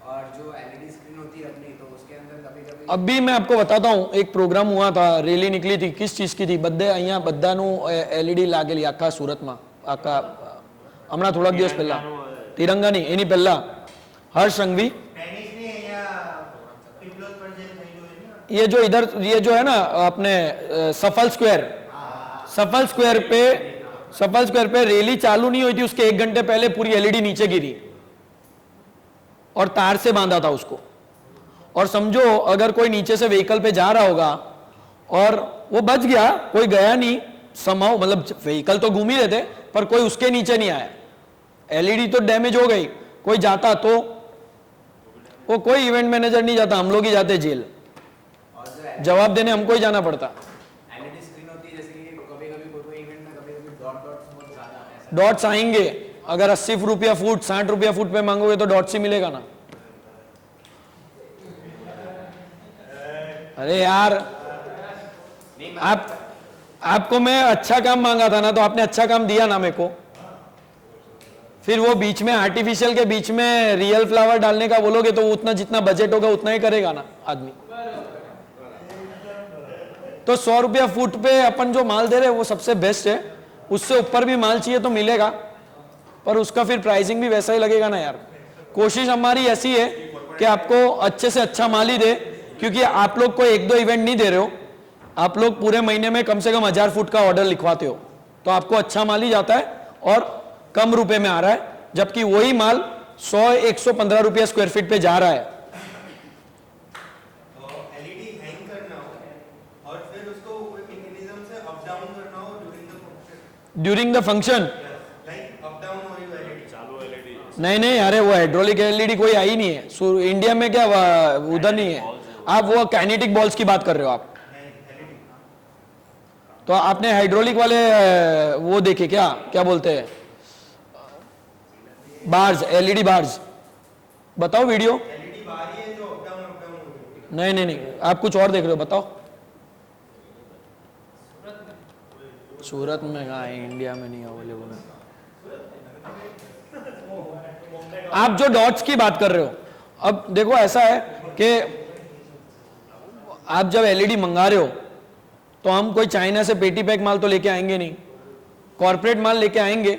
और जो एलईडी स्क्रीन होती है अपनी, तो उसके अंदर कभी कभी अभी मैं आपको बताता हूं, एक प्रोग्राम हुआ था, रैली निकली थी, किस चीज की थी, બધે અહીંયા બધાનું એલઈડી लागेली આખા સુરતમાં, આખા હમણાં થોડાક દિવસ પહેલા, તિરંગાની એની પહેલા હર્ષ સંઘવી, टेनिस नहीं है या पिपलोद पर जेल नहीं हुई ना। ये जो इधर ये जो है ना अपने सफल स्क्वायर पे रैली चालू नहीं हुई थी, उसके 1 घंटे पहले पूरी एलईडी नीचे गिरी और तार से बांधा था उसको। और समझो अगर कोई नीचे से व्हीकल पे जा रहा होगा और वो बच गया, कोई गया नहीं समाओ, मतलब व्हीकल तो घूम ही रहे थे पर कोई उसके नीचे नहीं आया, एलईडी तो डैमेज हो गई, कोई जाता तो वो कोई इवेंट मैनेजर नहीं जाता, हम लोग ही जाते जेल, और जो जवाब देने हमको ही जाना पड़ता। एलईडी स्क्रीन होती है, जैसे कि कभी कभी कोई इवेंट में कभी कभी डॉट्स बहुत ज्यादा ऐसा डॉट्स आएंगे, अगर 80 रुपया फुट 60 रुपया फुट पे मांगोगे तो डॉट्स ही मिलेगा ना। अरे यार आपको मैं अच्छा काम मांगा था ना, तो आपने अच्छा काम दिया ना मेरे को, फिर वो बीच में आर्टिफिशियल के बीच में रियल फ्लावर डालने का बोलोगे तो उतना जितना बजट होगा उतना ही करेगा ना आदमी। तो 100 रुपया फुट पे अपन जो माल दे रहे हैं वो सबसे बेस्ट है, उससे ऊपर भी माल चाहिए तो मिलेगा, पर उसका फिर प्राइसिंग भी वैसा ही लगेगा ना यार। कोशिश हमारी ऐसी है कि आपको अच्छे से अच्छा माल ही दे, क्योंकि आप लोग को 1-2 इवेंट नहीं दे रहे हो, आप लोग पूरे महीने में कम से कम 1000 फुट का ऑर्डर लिखवाते हो, तो आपको अच्छा माल ही जाता है और कम रुपए में आ रहा है, जबकि वही माल 100-115 रुपया स्क्वायर फीट पे जा रहा है। तो एलईडी हैंग करना हो और फिर उसको कोई मैकेनिज्म से अप डाउन करना हो during the function, like up down हो रही हो एलईडी। चालू एलईडी नहीं नहीं, अरे वो हाइड्रोलिक एलईडी कोई आई नहीं है इंडिया में, क्या उधर नहीं है, आप वो काइनेटिक बॉल्स की बात कर रहे हो आप, तो आपने हाइड्रोलिक वाले वो देखे क्या, क्या बोलते हैं, बार्स, एलईडी बार्स, बताओ वीडियो। एलईडी बाहर ही है जो अप डाउन हो रही नहीं नहीं नहीं, आप कुछ और देख रहे हो, बताओ। सूरत में कहाँ है, इंडिया में नहीं अवेलेबल है। आप जो डॉट्स की बात कर रहे हो, अब देखो ऐसा है कि आप जब एलईडी मंगा रहे हो तो हम कोई चाइना से पेटी पैक माल तो लेके आएंगे नहीं, कॉर्पोरेट माल लेके आएंगे।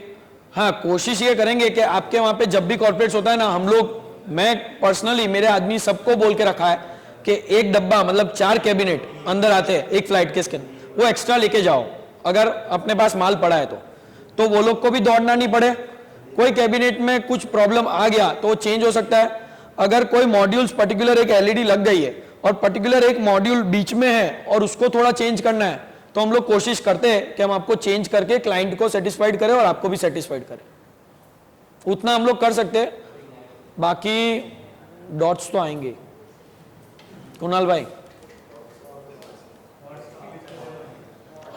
हाँ, कोशिश ये करेंगे कि आपके वहां पे जब भी कॉर्पोरेट्स होता है ना, हम लोग, मैं पर्सनली, मेरे आदमी सबको बोल के रखा है कि एक डब्बा मतलब 4 कैबिनेट अंदर आते हैं एक फ्लाइट के, वो एक्स्ट्रा लेके जाओ अगर अपने पास माल पड़ा है तो वो लोग को भी दौड़ना नहीं पड़े। कोई कैबिनेट में कुछ प्रॉब्लम आ गया तो वो चेंज हो सकता है। अगर कोई मॉड्यूल्स पर्टिकुलर एक एलईडी लग गई है और पर्टिकुलर एक मॉड्यूल बीच में है और उसको थोड़ा चेंज करना है, तो हम लोग कोशिश करते हैं कि हम आपको चेंज करके क्लाइंट को सेटिस्फाइड करें और आपको भी सेटिस्फाइड करें, उतना हम लोग कर सकते हैं। बाकी डॉट्स तो आएंगे। कुणाल भाई,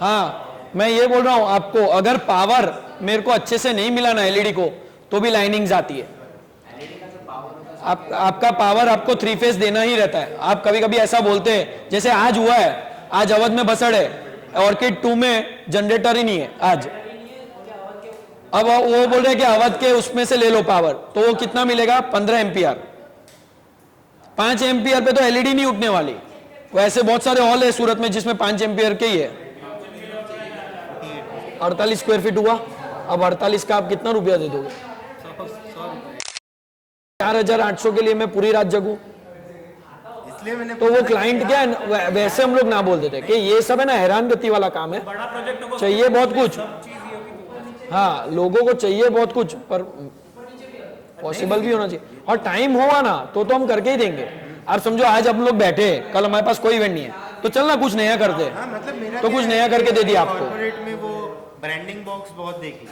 हाँ मैं ये बोल रहा हूं आपको, अगर पावर मेरे को अच्छे से नहीं मिला ना एलईडी को, तो भी लाइनिंग्स आती है। आपका पावर आपको 3 फेज देना ही रहता है। आप कभी कभी ऐसा बोलते हैं, जैसे आज हुआ है, आज अवध में बसड़ है, ऑर्किड 2 में जनरेटर ही नहीं है आज। अब वो बोल रहे हैं कि अवध के उसमें से ले लो पावर, तो वो कितना मिलेगा, 15 एम्पियर। 5 एम्पियर पे तो एलईडी नहीं उठने वाली। वैसे बहुत सारे हॉल है सूरत में जिसमें 5 एम्पियर के ही है। 48 स्क्वायर फीट हुआ, अब 48 का आप कितना रुपया दे दोगे? 4800 के लिए मैं पूरी रात जगूं? इसलिए मैंने तो वो क्लाइंट क्या है, वैसे हम लोग ना बोल देते कि ये सब है ना हैरान गति वाला काम है, बड़ा प्रोजेक्ट को चाहिए बहुत कुछ। हाँ, लोगों को चाहिए बहुत कुछ, पर पॉसिबल भी होना चाहिए और टाइम होगा ना तो हम करके ही देंगे। आप समझो आज हम लोग बैठे, कल हमारे पास कोई इवेंट नहीं है, तो चलना कुछ नया करते हैं। हाँ, मतलब मेरा तो कुछ नया करके दे दिया आपको। कॉर्पोरेट में वो ब्रांडिंग बॉक्स बहुत देखी,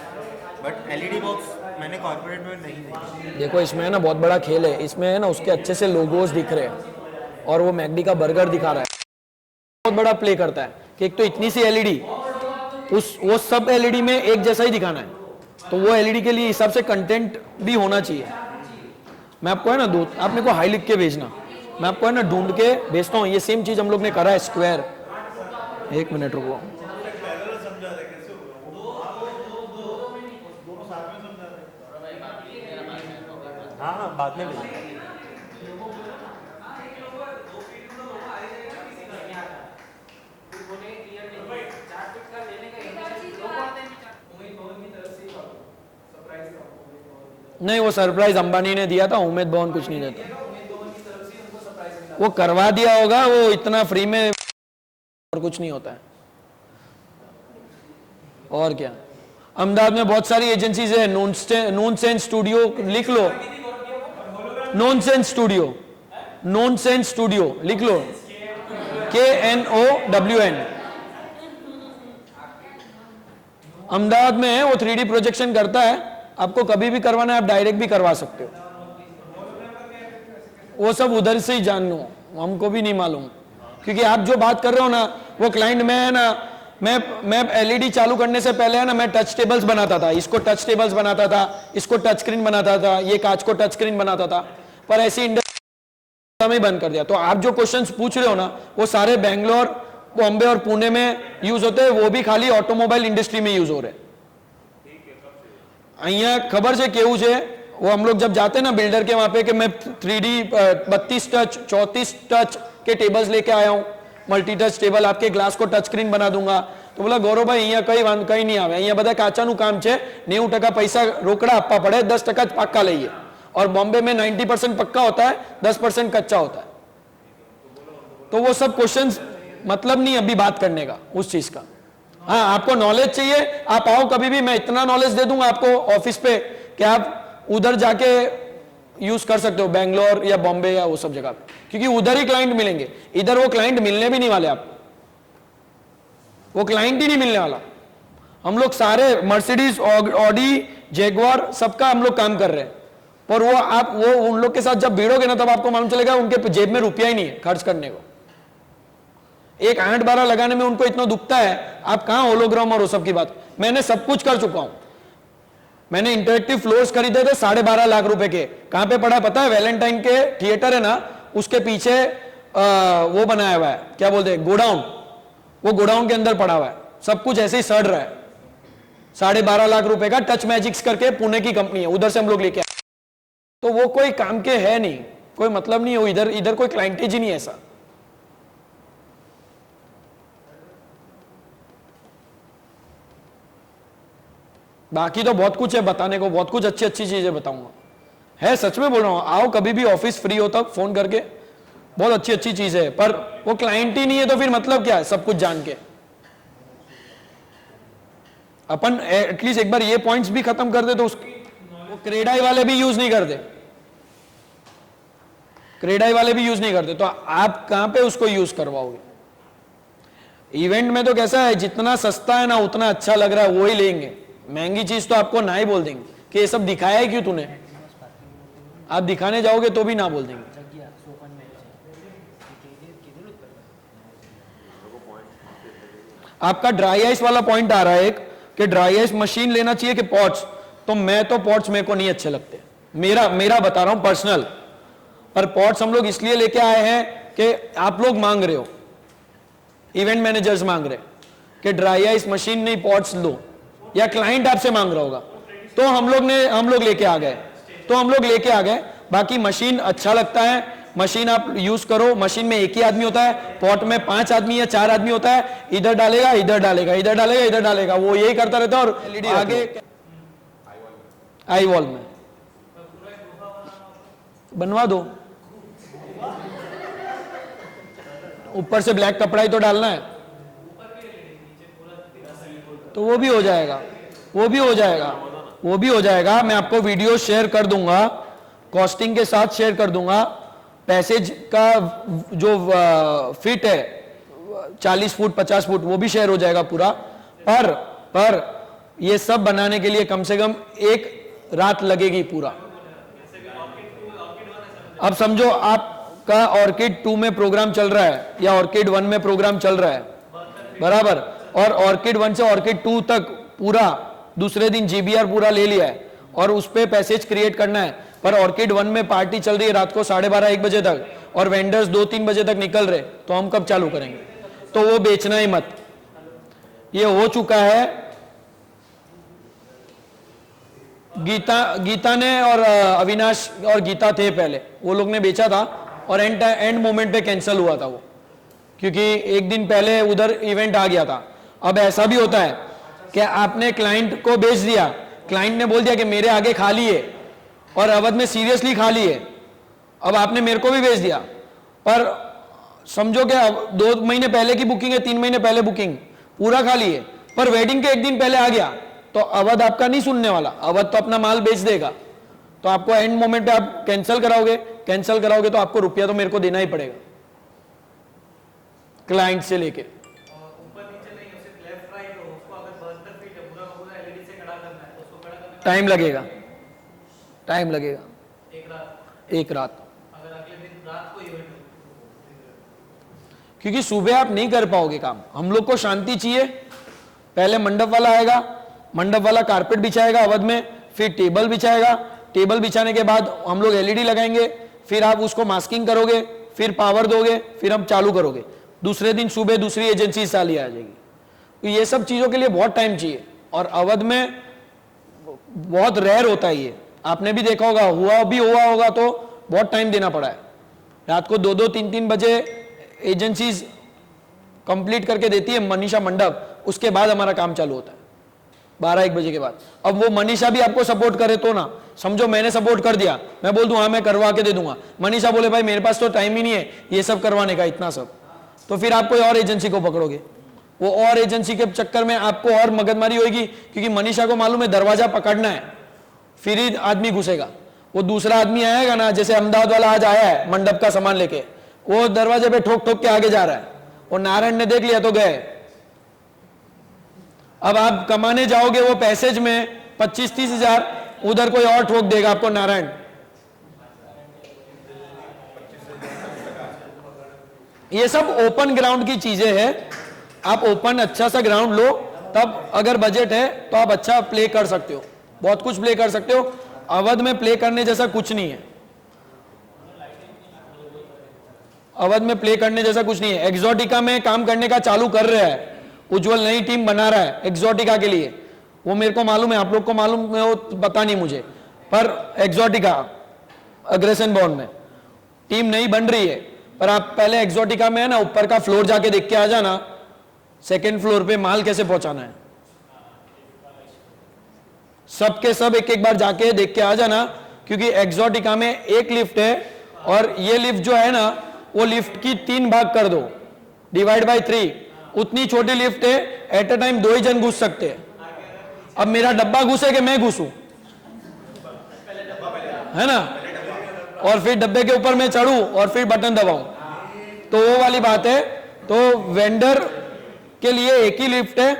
बट एलईडी बॉक्स मैंने कॉर्पोरेट में नहीं देखी। देखो इसमें है ना बहुत बड़ा खेल है, इसमें है ना उसके अच्छे से लोगोस दिख रहे हैं और वो मैकडी का बर्गर दिखा रहा है, बहुत बड़ा प्ले करता है कि एक तो इतनी सी एलईडी, वो सब एलईडी में एक जैसा ही दिखाना है, तो वो एलईडी के लिए हिसाब से कंटेंट भी होना चाहिए। मैं आपको है ना आप मेरे को हाई लिख के भेजना, मैं आपको है ना ढूंढ के भेजता हूँ, ये सेम चीज हम लोग ने करा है स्क्वायर। एक मिनट रुको, हाँ हाँ बाद में भेजेंगे। नहीं वो सरप्राइज अंबानी ने दिया था, उमेद भवन कुछ नहीं देता। वो करवा दिया होगा, वो इतना फ्री में और कुछ नहीं होता है। और क्या, अहमदाबाद में बहुत सारी एजेंसीज है, नॉनसेंस स्टूडियो लिख लो, नॉनसेंस स्टूडियो, नॉनसेंस स्टूडियो लिख लो, KNOWN। अहमदाबाद में है, वो 3D प्रोजेक्शन करता है, आपको कभी भी करवाना है आप डायरेक्ट भी करवा सकते हो। वो सब उधर से ही जान लो, हमको भी नहीं मालूम, क्योंकि आप जो बात कर रहे हो ना वो क्लाइंट में है ना, मैं LED चालू करने से पहले है ना मैं टच टेबल्स बनाता था, इसको टच टेबल्स बनाता था, इसको टच स्क्रीन बनाता था, ये कांच को टच स्क्रीन बनाता था, पर ऐसी इंडस्ट्री में बंद कर दिया। तो आप जो क्वेश्चंस पूछ रहे हो ना वो सारे बेंगलोर, बॉम्बे और पुणे में यूज होते हैं, वो भी खाली ऑटोमोबाइल इंडस्ट्री में यूज हो रहे हैं। અહીંયા ખબર છે કેવું છે, वो हम लोग जब जाते हैं ना बिल्डर के वहां पे कि मैं 3D 32 टच 34 टच के टेबल्स लेके आया हूँ, मल्टी टच टेबल, आपके ग्लास को टच स्क्रीन बना दूंगा, तो बोला गौरव भाई અહીંયા કઈ નહીં આવે, અહીંયા બધા કાચાનું કામ છે, 90% પૈસા રોકડા આપવા પડે, 10% જ પાક્કા લઈએ, और बॉम्बे में 90% पक्का होता है, 10% कच्चा होता है। तो वो सब क्वेश्चंस मतलब नहीं अभी बात करने का उस चीज का। हाँ आपको नॉलेज चाहिए, आप आओ कभी भी, मैं इतना नॉलेज दे दूंगा आपको ऑफिस पे कि आप उधर जाके यूज कर सकते हो, बेंगलोर या बॉम्बे या वो सब जगह पे, क्योंकि उधर ही क्लाइंट मिलेंगे, इधर वो क्लाइंट मिलने भी नहीं वाले आपको, वो क्लाइंट ही नहीं मिलने वाला। हम लोग सारे मर्सिडीज, ऑडी, जैगुआर सबका हम लोग काम कर रहे हैं, पर वो उन लोग के साथ जब भिड़ोगे ना तब आपको मालूम चलेगा उनके जेब में रुपया ही नहीं है खर्च करने को। एक 8-12 लगाने में उनको इतना दुखता है, आप कहां होलोग्राम और वो सब की बात। मैंने सब कुछ कर चुका हूं, मैंने इंटरेक्टिव फ्लोर्स खरीदे थे 12.5 लाख रुपए के। कहां पे पड़ा पता है? वैलेंटाइन के थिएटर है ना, उसके पीछे वो बनाया हुआ है, क्या बोलते हैं, गोडाउन, वो गोडाउन के अंदर पड़ा हुआ है, सब कुछ ऐसे ही सड़ रहा है। 12.5 लाख रुपए का टच मैजिक्स करके पुणे की कंपनी है, उधर से हम लोग लेके आए। तो वो कोई काम के है नहीं, कोई मतलब नहीं है, इधर कोई क्लाइंटेज ही नहीं है ऐसा। बाकी तो बहुत कुछ है बताने को, बहुत कुछ अच्छी अच्छी चीजें बताऊंगा, है सच में बोल रहा हूं। आओ कभी भी ऑफिस फ्री हो तक फोन करके, बहुत अच्छी अच्छी चीज है, पर वो क्लाइंट ही नहीं है तो फिर मतलब क्या है सब कुछ जान के। अपन एटलीस्ट एक बार ये पॉइंट्स भी खत्म कर दे तो वो क्रेडाई वाले भी यूज नहीं करते, क्रेडाई वाले भी यूज नहीं करते, तो आप कहां पे उसको यूज करवाओगे। इवेंट में तो कैसा है, जितना सस्ता है ना उतना अच्छा लग रहा है वो ही लेंगे, महंगी चीज तो आपको ना ही बोल देंगे कि ये सब दिखाया है क्यों तूने, आप दिखाने जाओगे तो भी ना बोल देंगे। आपका ड्राई आइस वाला पॉइंट आ रहा है एक, कि ड्राई आइस मशीन लेना चाहिए कि पॉट्स, तो मैं तो पॉट्स मेरे को नहीं अच्छे लगते, मेरा बता रहा हूं पर्सनल, पर पॉट्स हम लोग इसलिए लेके आए हैं कि आप लोग मांग रहे हो, इवेंट मैनेजर्स मांग रहे कि ड्राई आइस मशीन नहीं पॉट्स लो, या क्लाइंट आपसे मांग रहा होगा, तो हम लोग लेके आ गए, बाकी मशीन अच्छा लगता है, मशीन आप यूज करो, मशीन में एक ही आदमी होता है, पॉट में 5 आदमी या 4 आदमी होता है, इधर डालेगा इधर डालेगा इधर डालेगा इधर डालेगा, वो यही करता रहता है। और एलईडी आगे आई वॉल में बनवा दो, ऊपर से ब्लैक कपड़ा ही तो डालना है, तो वो भी हो जाएगा, मैं आपको वीडियो शेयर कर दूंगा, कॉस्टिंग के साथ शेयर कर दूंगा, पैसेज का जो फिट है 40 फुट 50 फुट वो भी शेयर हो जाएगा पूरा, पर ये सब बनाने के लिए कम से कम 1 रात लगेगी पूरा। अब समझो आपका ऑर्किड 2 में प्रोग्राम चल रहा है या ऑर्किड 1 में प्रोग्राम चल रहा है, बराबर, और ऑर्किड 1 से ऑर्किड 2 तक पूरा दूसरे दिन GBR पूरा ले लिया है और उस पे पैसेज क्रिएट करना है, पर ऑर्किड 1 में पार्टी चल रही है रात को 12:30-1 बजे तक, और वेंडर्स 2-3 बजे तक निकल रहे, तो हम कब चालू करेंगे? तो वो बेचना ही मत। ये हो चुका है। गीता ने और अविनाश और गीता थे पहले, वो लोग ने बेचा था और एंड मोमेंट पे कैंसिल हुआ था वो, क्योंकि एक दिन पहले उधर इवेंट आ गया था। अब ऐसा भी होता है कि आपने क्लाइंट को बेच दिया, क्लाइंट ने बोल दिया कि मेरे आगे खाली है और अवध में सीरियसली खाली है, अब आपने मेरे को भी बेच दिया, पर समझो कि 2 महीने पहले की बुकिंग है, 3 महीने पहले बुकिंग, पूरा खाली है, पर वेडिंग के एक दिन पहले आ गया, तो अवध आपका नहीं सुनने वाला, अवध तो अपना माल बेच देगा। तो आपको एंड मोमेंट पे आप कैंसिल कराओगे तो आपको रुपया तो मेरे को देना ही पड़ेगा, क्लाइंट से लेके। ऊपर नीचे नहीं, सिर्फ लेफ्ट राइट हो, उसको अगर 72 फीट है, पूरा पूरा एलईडी से खड़ा करना है, तो उसको खड़ा करने टाइम लगेगा एक रात, एक रात, अगर अगले दिन रात को इवेंट हो, क्योंकि सुबह आप नहीं कर पाओगे काम। हम लोग को शांति चाहिए। पहले मंडप वाला आएगा, मंडप वाला कारपेट बिछाएगा अवध में, फिर टेबल बिछाएगा, टेबल बिछाने के बाद हम लोग एलईडी लगाएंगे, फिर आप उसको मास्किंग करोगे, फिर पावर दोगे, फिर हम चालू करोगे। दूसरे दिन सुबह दूसरी एजेंसी साली आ जाएगी। तो ये सब चीजों के लिए बहुत टाइम चाहिए, और अवध में बहुत रेयर होता है ये। आपने भी देखा होगा, हुआ होगा तो बहुत टाइम देना पड़ा है। रात को 2-2, 3-3 बजे एजेंसीज कंप्लीट करके देती है मनीषा मंडप, उसके बाद हमारा काम चालू होता है 12-1 बजे के बाद। अब वो मनीषा भी आपको सपोर्ट करे तो ना, समझो मैंने सपोर्ट कर दिया, मैं बोल दूं हाँ मैं करवा के दे दूंगा, मनीषा बोले भाई मेरे पास तो टाइम ही नहीं है ये सब करवाने का, इतना सब, तो फिर आप कोई और एजेंसी को पकड़ोगे। वो और एजेंसी के चक्कर में आपको और मगजमारी होगी, क्योंकि मनीषा को मालूम है दरवाजा पकड़ना है, फिर ही आदमी घुसेगा। वो दूसरा आदमी आएगा ना, जैसे अहमदाबाद वाला आज आया है मंडप का सामान लेके, वो दरवाजे पे ठोक ठोक के आगे जा रहा है, और नारायण ने देख लिया तो गए। अब आप कमाने जाओगे वो पैसेज में 25-30 हजार, उधर कोई और ठोक देगा आपको नारायण। ये सब ओपन ग्राउंड की चीजें हैं। आप ओपन अच्छा सा ग्राउंड लो, तब अगर बजट है तो आप अच्छा प्ले कर सकते हो, बहुत कुछ प्ले कर सकते हो। अवध में प्ले करने जैसा कुछ नहीं है, अवध में प्ले करने जैसा कुछ नहीं है। एक्सोटिका में काम करने का चालू कर रहा है उज्जवल, नई टीम बना रहा है एक्सोटिका के लिए, वो मेरे को मालूम है, आप लोग को मालूम है वो पता नहीं मुझे, पर एक्सोटिका अग्रेशन बॉन्ड में टीम नई बन रही है। पर आप पहले एक्सोटिका में है ना, ऊपर का फ्लोर जाके देख के आ जाना, सेकेंड फ्लोर पे माल कैसे पहुंचाना है, सबके सब एक एक बार जाके देख के आ जाना, क्योंकि एक्सोटिका में एक लिफ्ट है, और ये लिफ्ट जो है ना, वो लिफ्ट की 3 भाग कर दो, डिवाइड बाय 3, उतनी छोटी लिफ्ट है, एट अ टाइम 2 ही जन घुस सकते हैं। अब मेरा डब्बा घुसे कि मैं घुसूं, है ना, और फिर डब्बे के ऊपर मैं चढ़ूं और फिर बटन दबाऊं, तो वो वाली बात है। तो वेंडर के लिए एक ही लिफ्ट है,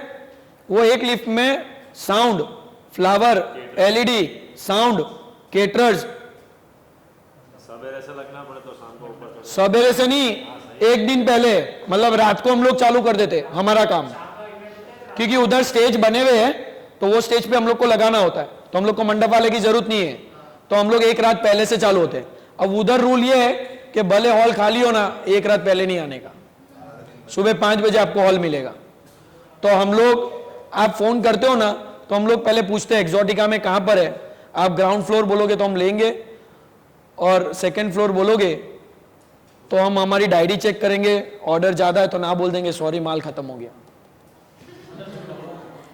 वो एक लिफ्ट में sound, flower, LED, sound, caterers, सवेरे से लगना पड़े तो शाम को ऊपर चढ़ो। सवेरे से नहीं, एक दिन पहले, मतलब रात को हम लोग चालू कर देते हमारा काम, क्योंकि उधर स्टेज बने हुए हैं, तो वो स्टेज पे हम लोग को लगाना होता है, तो हम लोग को मंडप वाले की जरूरत नहीं है, तो हम लोग एक रात पहले से चालू होते हैं। अब उधर रूल ये है कि भले हॉल खाली हो ना, एक रात पहले नहीं आने का, सुबह 5 बजे आपको हॉल मिलेगा। तो हम लोग, आप फोन करते हो ना, तो हम लोग पहले पूछते हैं एक्सोटिका में कहां पर है, आप ग्राउंड फ्लोर बोलोगे तो हम लेंगे, और सेकंड फ्लोर बोलोगे तो हम हमारी डायरी चेक करेंगे, ऑर्डर ज्यादा है तो ना बोल देंगे सॉरी माल खत्म हो गया,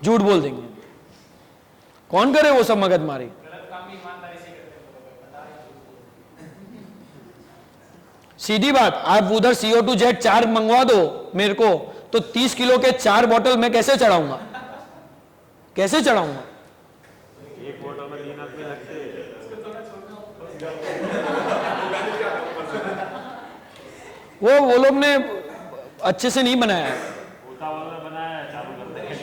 झूठ बोल देंगे। कौन करे वो सब मगजमारी। सीधी बात, आप उधर CO2 जेट 4 मंगवा दो मेरे को, तो 30 किलो के 4 बोतल मैं कैसे चढ़ाऊंगा, कैसे चढ़ाऊंगा। एक बोतल में 3 आदमी लगते हैं। वो लोग ने अच्छे से नहीं बनाया है, उल्टा वाला बनाया है, चालू करते हैं।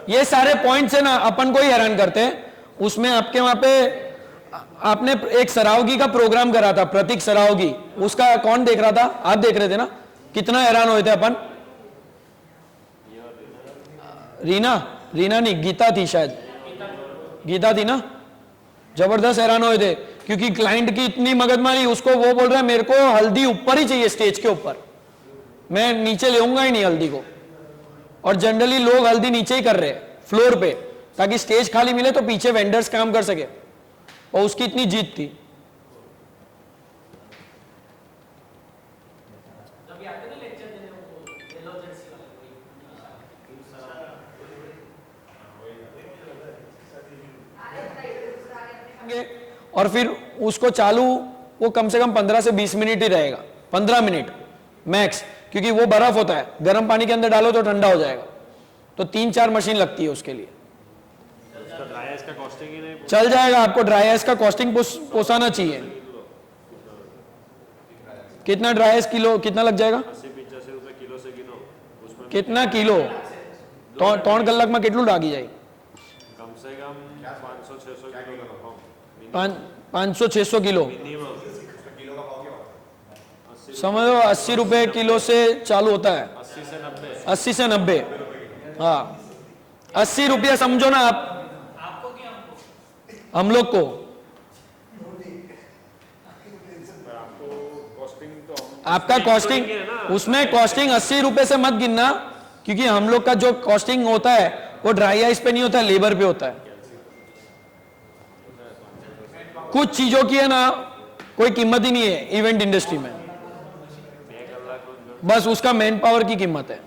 ये सारे पॉइंट्स है ना, अपन को ही हैरान करते हैं। उसमें आपके वहां पे आपने एक सरावगी का प्रोग्राम करा था, प्रतीक सरावगी, उसका कौन देख रहा था, आप देख रहे थे ना, कितना हैरान हुए थे अपन। रीना नहीं, गीता थी शायद, गीता थी ना, जबरदस्त हैरान हुए थे क्योंकि क्लाइंट की इतनी मगजमारी, उसको वो बोल रहा है मेरे को हल्दी ऊपर ही चाहिए स्टेज के ऊपर, मैं नीचे लेऊंगा ही नहीं हल्दी को। और जनरली लोग हल्दी नीचे ही कर रहे हैं फ्लोर पे, ताकि स्टेज खाली मिले तो पीछे वेंडर्स काम कर सके, और उसकी इतनी जीत थी। और फिर उसको चालू वो कम से कम 15 से 20 मिनट ही रहेगा, 15 मिनट मैक्स, क्योंकि वो बर्फ होता है, गर्म पानी के अंदर डालो तो ठंडा हो जाएगा। तो 3-4 मशीन लगती है उसके लिए। ड्राई आइस का कॉस्टिंग ही नहीं चल जाएगा, आपको ड्राई आइस का कॉस्टिंग पोसाना चाहिए। कितना ड्राई आइस किलो कितना लग जाएगा? 80-85 रुपए किलो से गिनो। उसमें कितना किलो? 3 કલાક में કેટલું લાગી જાય? कम से कम 500-600 किलो का रखो 500-600 किलो मिनिमम। समझो 80 रुपए किलो से चालू होता है, 80 से 90। 80 से 90। हाँ 80 रुपया समझो ना आप, हम लोग को। आपको कॉस्टिंग तो आपका कॉस्टिंग, उसमें कॉस्टिंग 80 रुपए से मत गिनना, क्योंकि हम लोग का जो कॉस्टिंग होता है वो ड्राई आइस पे नहीं होता है, लेबर पे होता है। कुछ चीजों की है ना कोई कीमत ही नहीं है इवेंट इंडस्ट्री में, बस उसका मैन पावर की कीमत है,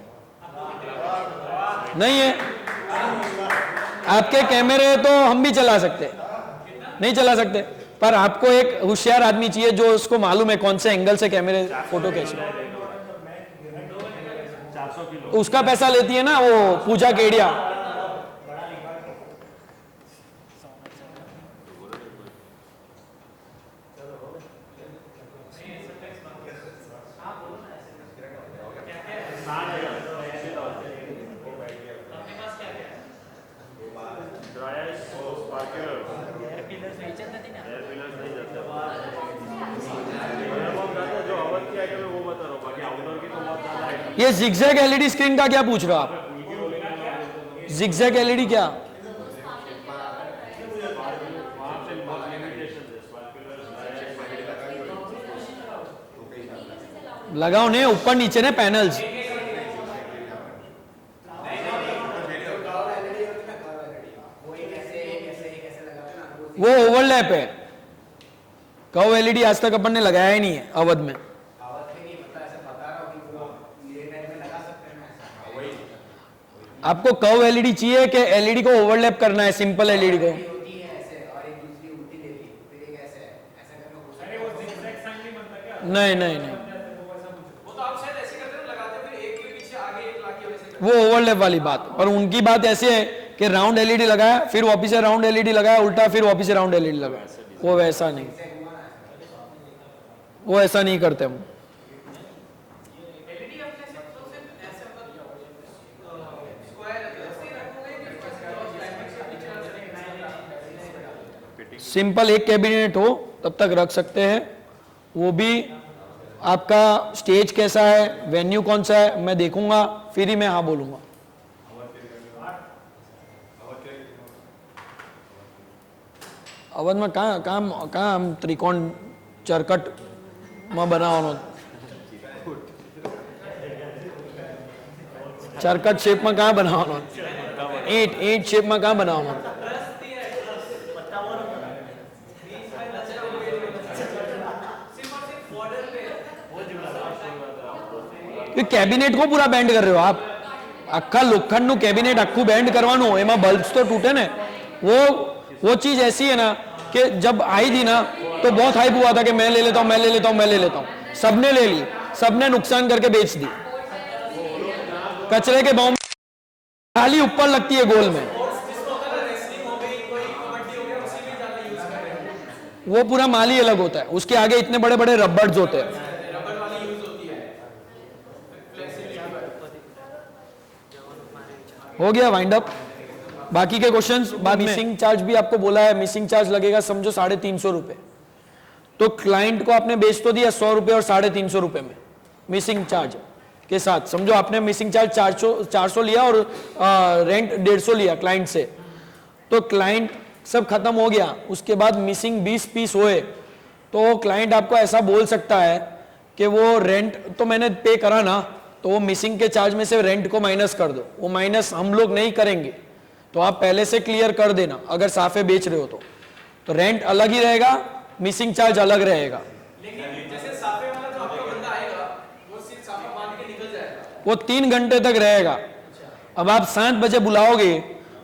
नहीं है। आपके कैमरे तो हम भी चला सकते, नहीं चला सकते, पर आपको एक होशियार आदमी चाहिए जो उसको मालूम है कौन से एंगल से कैमरे फोटो खींचना। 400 किलो। उसका पैसा लेती है ना वो Puja Kedia. Dry ice sparkler air pillars नहीं जाते। जो अवध की आइटम है वो बता रहा हूँ, बाकी आउटडोर की तो बहुत ज्यादा आइटम। ये जिगजैग एलईडी स्क्रीन का क्या पूछ रहे हो आप? जिगजैग एलईडी क्या? वहाँ पे बहुत लिमिटेशन है स्पार्कलर। लगाओ ने ऊपर नीचे ने पैनल्स, वो ओवरलैप है। कर्व एलईडी आज तक अपन ने लगाया ही नहीं है अवध में। आपको कर्व एलईडी चाहिए कि एलईडी को ओवरलैप करना है, सिंपल एलईडी को? नहीं नहीं नहीं, वो तो आप शायद ऐसे करते हैं, लगाते फिर एक के पीछे आगे एक लाके वैसे करते वो ओवरलैप वाली बात। पर उनकी बात ऐसे है कि राउंड एलईडी लगाया, फिर वापिस से राउंड एलईडी लगाया, उल्टा फिर वापिस से राउंड एलईडी लगाया। वो वैसा नहीं, वो ऐसा नहीं करते हम। एलईडी अपने से तो सिर्फ ऐसे स्क्वायर ऐसे ही रखोगे कि क्लाइमेक्स के पीछे रख सिंपल एक कैबिनेट हो तब तक रख सकते हैं। वो भी आपका स्टेज कैसा है, वेन्यू कौन सा है, मैं देखूंगा फिर ही मैं हाँ बोलूंगा। अवध में कहाँ हम त्रिकोण चरकट में बनावવાનો, चरकट शेप में कहाँ बनावવાનો, ईंट शेप में कहाँ बनावવાનો। કેબિનેટ को पूरा બેન્ડ कर रहे हो आप? આખા લોખંડનું કેબિનેટ આખું બેન્ડ કરવાનું, એમાં બલ્બ્સ तो टूटे ने। वो चीज ऐसी है ना कि जब आई थी ना तो बहुत हाइप हुआ था कि मैं ले लेता हूं, मैं ले लेता हूं, मैं ले लेता हूं। सबने ले ली, सबने नुकसान करके बेच दी। कचरे के बॉम्ब खाली ऊपर लगती है गोल में, वो पूरा माल ही अलग होता है, उसके आगे इतने बड़े बड़े रबर्स होते हैं। हो गया वाइंड अप। बाकी के क्वेश्चंस बाद में। मिसिंग चार्ज भी आपको बोला है, मिसिंग चार्ज लगेगा समझो 350 रुपए। तो क्लाइंट को आपने बेच तो दिया 100 रुपए और 350 रुपए में मिसिंग चार्ज के साथ। समझो आपने मिसिंग चार्ज 400 लिया और रेंट 150 लिया क्लाइंट से, तो क्लाइंट सब खत्म हो गया, उसके बाद मिसिंग 20 पीस हुए, तो क्लाइंट आपको ऐसा बोल सकता है कि वो रेंट तो मैंने पे करा ना, तो वो मिसिंग के चार्ज में से रेंट को माइनस कर दो। वो माइनस हम लोग नहीं करेंगे, तो आप पहले से क्लियर कर देना अगर साफे बेच रहे हो तो रेंट अलग ही रहेगा, मिसिंग चार्ज अलग रहेगा। लेकिन जैसे साफे वाला जो आपका बंदा आएगा वो सिर्फ साफा बांध के निकल जाएगा, वो 3 घंटे तक रहेगा। अब आप 7 बजे बुलाओगे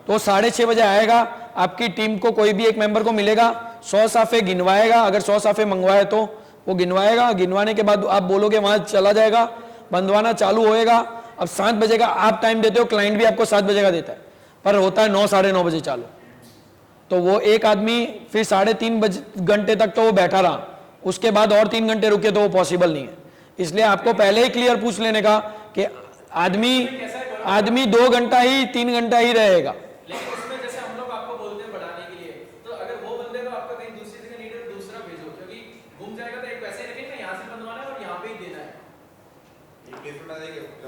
तो 6:30 बजे आएगा, आपकी टीम को कोई भी एक मेंबर को मिलेगा, 100 साफे गिनवाएगा, अगर 100 साफे मंगवाए तो वो गिनवाएगा, गिनवाने के बाद आप बोलोगे वहां चला जाएगा, बंधवाना चालू होएगा। अब 7 बजे का आप टाइम देते हो, क्लाइंट भी आपको 7 बजे का देता है, पर होता है 9 साढ़े 9 बजे चालू, तो वो एक आदमी फिर 3.5 घंटे तक तो वो बैठा रहा, उसके बाद और 3 घंटे रुके तो वो पॉसिबल नहीं है। इसलिए आपको पहले ही क्लियर पूछ लेने का कि आदमी 2 घंटा ही 3 घंटा ही रहेगा। लेकिन उसमें जैसे हम लोग आपको बोलते हैं बढ़ाने के लिए, तो अगर वो बंदे को आपको कहीं दूसरी जगह नीड है तो दूसरा भेजो, क्योंकि घूम जाएगा तो एक पैसे रखेंगे, यहाँ से बंधवाना है और यहाँ पे ही देना है।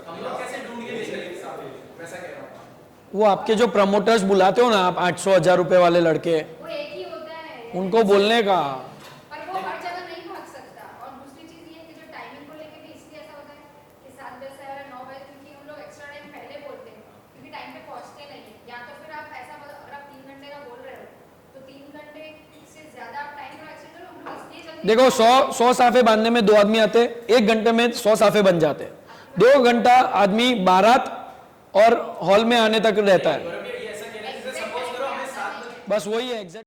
हम लोग कैसे ढूंढ के देंगे साफे, वैसा कह रहा हूँ। वो आपके जो प्रमोटर्स बुलाते हो ना आप, 800-1000 रुपए वाले लड़के, वो एक ही होता है, उनको बोलने का। पर वो हर जगह नहीं भाग सकता। और दूसरी चीज ये है कि जो टाइमिंग को लेके भी इसलिए ऐसा होता है कि 7 बजे से 9 बजे, क्योंकि हम लोग एक्स्ट्रा टाइम पहले बोलते हैं, क्योंकि टाइम पे पहुंचते नहीं है। या तो फिर आप ऐसा, अगर आप 3 घंटे का बोल रहे हो तो 3 घंटे से ज्यादा आप टाइम को एक्सटेंड करो। हम लोग इसलिए जल्दी, देखो 100 साफे बांधने में 2 आदमी आते, 1 घंटे में 100 साफे बन जाते, 2 घंटा आदमी बारात और हॉल में आने तक रहता है, ये ऐसा कह रहे हैं जैसे सपोज करो हमें 7 बस वही है एग्जैक्ट।